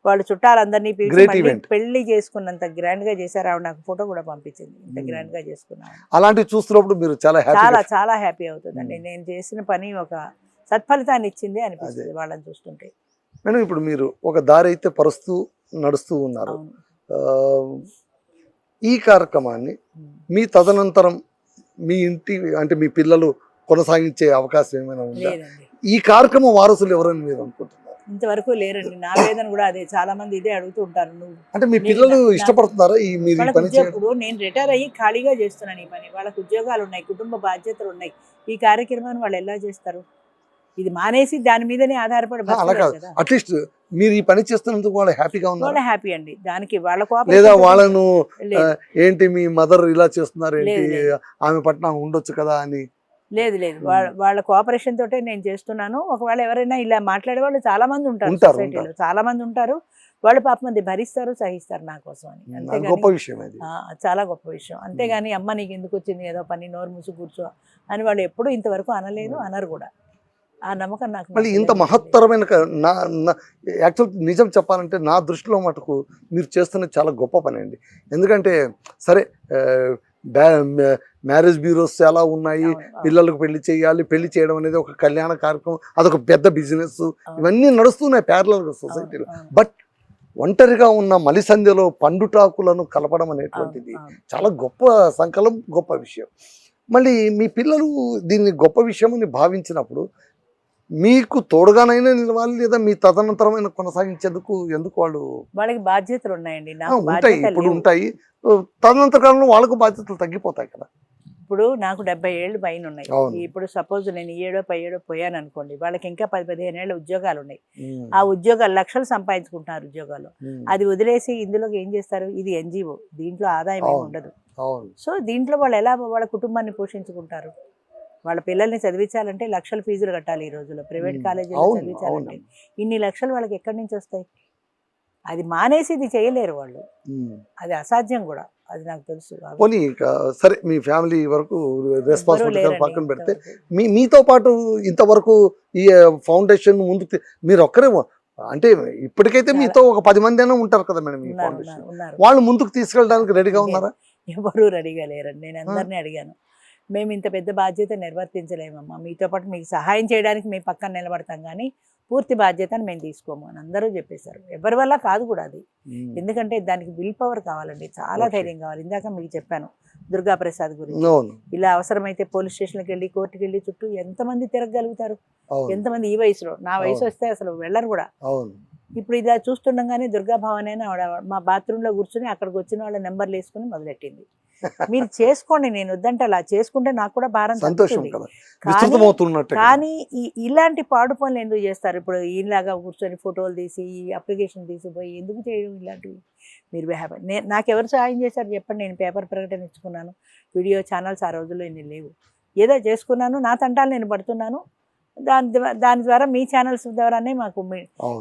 వాళ్ళు చుట్టాలందరినీ పిలిచి పెళ్లి చేసుకున్నంత గ్రాండ్ గా చేశారు. ఆవిడ నాకు ఫోటో కూడా పంపించింది, ఇంత గ్రాండ్ గా చేసుకున్నాను. అలాంటి చూస్తున్నప్పుడు మీరు చాలా చాలా హ్యాపీ అవుతుందండి. నేను చేసిన పని ఒక సత్ఫలితాన్ని ఇచ్చింది అనిపిస్తుంది వాళ్ళని చూస్తుంటే. మేడం, ఇప్పుడు మీరు ఒక దారి అయితే నడుస్తూ ఉన్నారు. ఈ కార్యక్రమాన్ని మీ తదనంతరం మీ ఇంటి అంటే మీ పిల్లలు కొనసాగించే అవకాశం ఏమైనా ఉందా? ఈ కార్యక్రమం వారసులు ఎవరని మీరు అనుకుంటున్నారు? ఇంతవరకు లేరండి. నా వేదన కూడా అదే, చాలా మంది ఇదే అడుగుతూ ఉంటారు. నువ్వు అంటే మీ పిల్లలు ఇష్టపడుతున్నారా ఈ మీరు పని చేయడం? ఇప్పుడు నేను రిటైర్ అయ్యి ఖాళీగా చేస్తున్నాను ఈ పని, వాళ్ళకి ఉద్యోగాలు ఉన్నాయి, కుటుంబ బాధ్యతలు ఉన్నాయి. ఈ కార్యక్రమాన్ని వాళ్ళు ఎలా చేస్తారు? ఇది మానేసి దాని మీదనే ఆధారపడి అట్లీస్ట్ మీరు ఈ పని చేస్తున్నందుకు వాళ్ళు హ్యాపీగా ఉన్నారు? వాళ్ళు హ్యాపీ అండి. దానికి వాళ్ళ కోపం లేదా వాళ్ళను ఏంటి మీ మదర్ ఇలా చేస్తున్నారు ఏంటి, ఆమె పట్ల ఉండొచ్చు కదా అని? లేదు, వాళ్ళ కోఆపరేషన్ తోటే నేను చేస్తున్నాను. ఒకవేళ ఎవరైనా ఇలా మాట్లాడే వాళ్ళు చాలా మంది ఉంటారు, సొసైటీలో చాలా మంది ఉంటారు. వాళ్ళు పాపం అది భరిస్తారు, సహిస్తారు నా కోసం అని. అంతేగాని గొప్ప విషయం అది, చాలా గొప్ప విషయం. అంతేగాని అమ్మ నీకు ఎందుకు వచ్చింది ఏదో పని, నోరు మూసి కూర్చో అని వాళ్ళు ఎప్పుడూ ఇంతవరకు అనలేదు, అనరు కూడా. ఆ నమ్మకం నాకు. మళ్ళీ ఇంత మహత్తరమైన యాక్చువల్ నిజం చెప్పాలంటే నా దృష్టిలో మటుకు మీరు చేస్తున్నది చాలా గొప్ప పని అండి. ఎందుకంటే సరే, మ్యారేజ్ బ్యూరోస్ చాలా ఉన్నాయి, పిల్లలకు పెళ్లి చేయాలి, పెళ్లి చేయడం అనేది ఒక కళ్యాణ కార్యక్రమం, అదొక పెద్ద బిజినెస్, ఇవన్నీ నడుస్తున్నాయి ప్యారలల్గా సొసైటీలో. బట్ ఒంటరిగా ఉన్న మలిసంధ్యలో పండుటాకులను కలపడం అనేటువంటిది చాలా గొప్ప సంకల్పం, గొప్ప విషయం. మళ్ళీ మీ పిల్లలు దీన్ని గొప్ప విషయం అని భావించినప్పుడు మీకు తోడుగానైనా నిలవాలి, లేదా మీ తదనంతరమైన కొనసాగించేందుకు ఎందుకు వాళ్ళకి బాధ్యతలు ఉన్నాయండి, ఉంటాయి, ఇప్పుడు ఉంటాయి. తదనంతర కాలంలో వాళ్ళకు బాధ్యతలు తగ్గిపోతాయి కదా. ఇప్పుడు నాకు 70 ఏళ్ళు పైన ఉన్నాయి. ఇప్పుడు సపోజ్ నేను 7-10 పోయాను అనుకోండి, వాళ్ళకి ఇంకా 10-15 ఏళ్ళ ఉద్యోగాలు ఉన్నాయి. ఆ ఉద్యోగాలు లక్షలు సంపాదించుకుంటున్నారు ఉద్యోగాలు. అది వదిలేసి ఇందులోకి ఏం చేస్తారు? ఇది NGO, దీంట్లో ఆదాయం ఏమి ఉండదు. సో దీంట్లో వాళ్ళు ఎలా వాళ్ళ కుటుంబాన్ని పోషించుకుంటారు? వాళ్ళ పిల్లల్ని చదివించాలంటే లక్షల ఫీజులు కట్టాలి ఈ రోజుల్లో. ప్రైవేట్ కాలేజీలో అవును, చదివించాలంటే అవును. ఇన్ని లక్షలు వాళ్ళకి ఎక్కడి నుంచి వస్తాయి? అది మానేసి ఇది చేయలేరు వాళ్ళు. అది అసాధ్యం కూడా, అది నాకు తెలుసు. పోనీ ఇక సరే, మీ ఫ్యామిలీ వరకు రెస్పాన్సిబిలిటీ లేరండి పక్కన పెడితే, ఇంతవరకు. మీతో పాటు ఇంతవరకు ఈ ఫౌండేషన్ ముందుకు మీరు ఒక్కరే అంటే ఇప్పటికైతే చాలా. మీతో ఒక 10 మంది అయినా ఉంటారు కదా మేడం ఈ ఉన్నారు ఫౌండేషన్. ఉన్నారు ఉన్నారు. వాళ్ళు ముందుకు తీసుకెళ్ళడానికి రెడీగా ఉన్నారా? ఎవరు రెడీగా లేరండి. నేను అందరినీ అడిగాను, మేము ఇంత పెద్ద బాధ్యత నిర్వర్తించలేమమ్మా, మీతో పాటు మీకు సహాయం చేయడానికి మేము పక్కన నిలబడతాం కానీ పూర్తి బాధ్యతను మేము తీసుకోము అని అందరూ చెప్పేశారు. ఎవరి వల్ల కాదు కూడా అది. ఎందుకంటే దానికి విల్ పవర్ కావాలండి, చాలా ధైర్యం కావాలి. ఇందాక మీకు చెప్పాను దుర్గా ప్రసాద్ గురించి. ఇలా అవసరమైతే పోలీస్ స్టేషన్కి వెళ్ళి కోర్టుకి వెళ్ళి చుట్టూ ఎంతమంది తిరగలుగుతారు? ఎంతమంది ఈ వయసులో, నా వయసు వస్తే అసలు వెళ్ళరు కూడా. ఇప్పుడు ఇలా చూస్తుండగానే దుర్గా భవన్ అయినా మా బాత్రూంలో కూర్చొని అక్కడికి వచ్చిన వాళ్ళ నెంబర్లు వేసుకుని మొదలెట్టింది. మీరు చేసుకోండి, నేను వద్దంటే అలా చేసుకుంటే నాకు కూడా భారం తగ్గుతుంది. కానీ ఇలాంటి పాడు పనులు ఎందుకు చేస్తారు? ఇప్పుడు ఈలాగా కూర్చొని ఫోటోలు తీసి అప్లికేషన్ తీసిపోయి ఎందుకు చేయడం ఇలాంటివి? మీరు నాకెవరు సహాయం చేశారు చెప్పండి? నేను పేపర్ ప్రకటన ఇచ్చుకున్నాను, వీడియో ఛానల్స్ ఆ రోజుల్లో ఎన్ని లేవు. ఏదో చేసుకున్నాను, నా తంటాలు నేను పడుతున్నాను. దాని ద్వారా మీ ఛానల్స్ ద్వారానే మాకు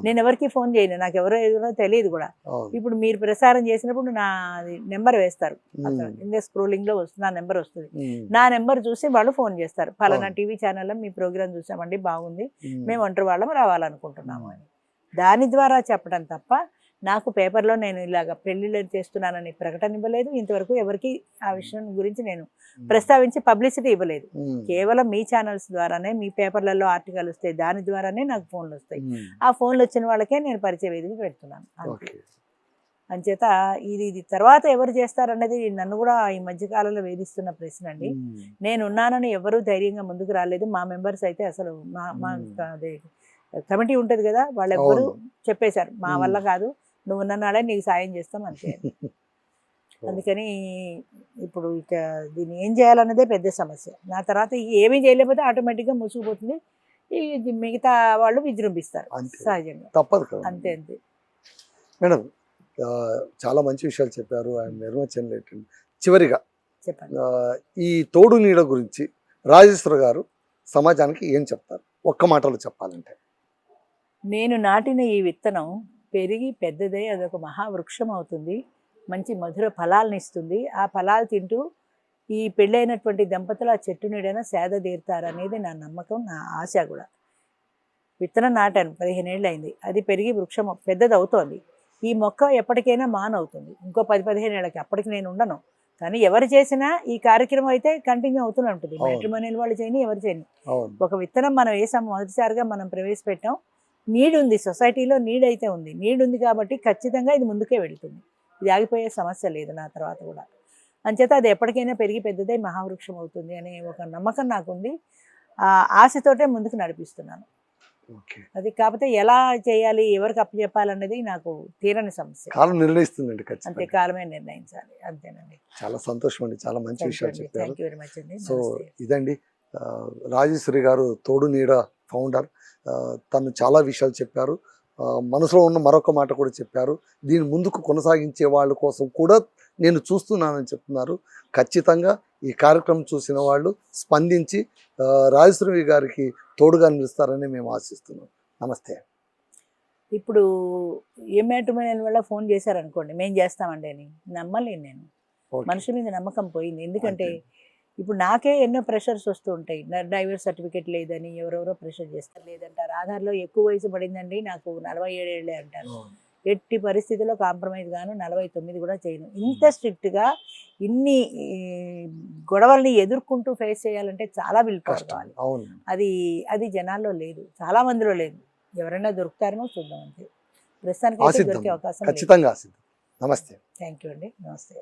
నేను ఎవరికి ఫోన్ చేయను, నాకు ఎవరో తెలియదు కూడా. ఇప్పుడు మీరు ప్రసారం చేసినప్పుడు నా నెంబర్ వేస్తారు, ఇందే స్క్రోలింగ్ లో వస్తుంది, నా నెంబర్ వస్తుంది. నా నెంబర్ చూసి వాళ్ళు ఫోన్ చేస్తారు, ఫలానా టీవీ ఛానల్లో మీ ప్రోగ్రామ్ చూసామండి, బాగుంది, మేము ఒంటరి వాళ్ళం రావాలనుకుంటున్నాము అని. దాని ద్వారా చెప్పడం తప్ప నాకు పేపర్లో నేను ఇలాగ పెళ్లిళ్ళు చేస్తున్నానని ప్రకటన ఇవ్వలేదు. ఇంతవరకు ఎవరికి ఆ విషయం గురించి నేను ప్రస్తావించి పబ్లిసిటీ ఇవ్వలేదు. కేవలం మీ ఛానల్స్ ద్వారానే, మీ పేపర్లలో ఆర్టికల్ వస్తాయి, దాని ద్వారానే నాకు ఫోన్లు వస్తాయి. ఆ ఫోన్లు వచ్చిన వాళ్ళకే నేను పరిచయ వేదిక పెడుతున్నాను. అంచేత ఇది తర్వాత ఎవరు చేస్తారన్నది నన్ను కూడా ఈ మధ్యకాలంలో వేధిస్తున్న ప్రశ్న అండి. నేను ఉన్నానని ఎవరూ ధైర్యంగా ముందుకు రాలేదు. మా మెంబర్స్ అయితే అసలు మా అదే కమిటీ ఉంటుంది కదా, వాళ్ళు ఎవ్వరూ చెప్పేశారు మా వల్ల కాదు, నువ్వు ఉన్న నాడే నీకు సాయం చేస్తాం అంతే. అందుకని ఇప్పుడు ఇక దీన్ని ఏం చేయాలన్నదే పెద్ద సమస్య. నా తర్వాత ఏమీ చేయలేకపోతే ఆటోమేటిక్గా మూసుకుపోతుంది, ఈ మిగతా వాళ్ళు విజృంభిస్తారు సహజంగా, తప్పదు కదా. అంతే అంతే. మేడం చాలా మంచి విషయాలు చెప్పారు. ఆయన నిర్వచనం చివరిగా చెప్పండి, ఈ తోడు నీడ గురించి రాజేశ్వర గారు సమాజానికి ఏం చెప్తారు ఒక్క మాటలో చెప్పాలంటే? నేను నాటిన ఈ విత్తనం పెరిగి పెద్దదై అదొక మహావృక్షం అవుతుంది, మంచి మధుర ఫలాలను ఇస్తుంది. ఆ ఫలాలు తింటూ ఈ పెళ్ళైనటువంటి దంపతులు ఆ చెట్టు నీడైనా సేద తీరుతారనేది నా నమ్మకం, నా ఆశ కూడా. విత్తనం నాటాను, 15 ఏళ్ళు అయింది, అది పెరిగి వృక్షం పెద్దది అవుతోంది. ఈ మొక్క ఎప్పటికైనా మానవుతుంది, ఇంకో 10-15 ఏళ్ళకి. అప్పటికి నేను ఉండను, కానీ ఎవరు చేసినా ఈ కార్యక్రమం అయితే కంటిన్యూ అవుతూనే ఉంటుంది. మ్యాట్రిమోనియల్ వాళ్ళు చేయని, ఎవరు చేయని. ఒక విత్తనం మనం వేసాం, మొదటిసారిగా మనం ప్రవేశపెట్టాం, నీడ్ ఉంది, సొసైటీలో నీడ్ అయితే ఉంది. నీడ్ ఉంది కాబట్టి ఖచ్చితంగా ఇది ముందుకే వెళుతుంది, ఇది ఆగిపోయే సమస్య లేదు నా తర్వాత కూడా. అంచేత అది ఎప్పటికైనా పెరిగి పెద్దదై మహావృక్షం అవుతుంది అనే ఒక నమ్మకం నాకుంది. ఆ ఆశతోటే ముందుకు నడిపిస్తున్నాను. అది కాకపోతే ఎలా చేయాలి, ఎవరికి అప్పచెప్పాలన్నది నాకు తీరని సమస్య. కాలం నిర్ణయిస్తుందండి, అంతే, కాలమే నిర్ణయించాలి, అంతేనండి. చాలా సంతోషం అండి, చాలా మంచి విషయాలు చెప్పారు. థ్యాంక్ యూ వెరీ మచ్ అండి. సో ఇదండి రాజేశ్వరి గారు, తోడు నీడ ఫౌండర్. తను చాలా విషయాలు చెప్పారు, మనసులో ఉన్న మరొక మాట కూడా చెప్పారు. దీన్ని ముందుకు కొనసాగించే వాళ్ళ కోసం కూడా నేను చూస్తున్నానని చెప్తున్నారు. ఖచ్చితంగా ఈ కార్యక్రమం చూసిన వాళ్ళు స్పందించి రాజేశ్వరి గారికి తోడుగా నిలుస్తారని మేము ఆశిస్తున్నాం. నమస్తే. ఇప్పుడు ఏ మ్యాట్రిమోనియల్ వల్ల ఫోన్ చేశారనుకోండి, మేము చేస్తామండి అని నమ్మలేను నేను. మనుషుల మీద నమ్మకం పోయింది. ఎందుకంటే ఇప్పుడు నాకే ఎన్నో ప్రెషర్స్ వస్తూ ఉంటాయి. డ్రైవర్ సర్టిఫికేట్ లేదని ఎవరెవరో ప్రెషర్ చేస్తారు, లేదంటారు. ఆధార్లో ఎక్కువ వయసు పడిందండి, నాకు 47 ఏళ్ళే అంటారు. ఎట్టి పరిస్థితుల్లో కాంప్రమైజ్ గాను, 49 కూడా చేయను. ఇంత స్ట్రిక్ట్గా ఇన్ని గొడవల్ని ఎదుర్కొంటూ ఫేస్ చేయాలంటే చాలా విల్ పవర్ కావాలి. అది జనాల్లో లేదు, చాలా మందిలో లేదు. ఎవరైనా దొరుకుతారనో చూద్దాం అంతే. ప్రస్తుతానికి దొరికే అవకాశం. ఖచ్చితంగా. నమస్తే. థ్యాంక్ యూ అండి. నమస్తే.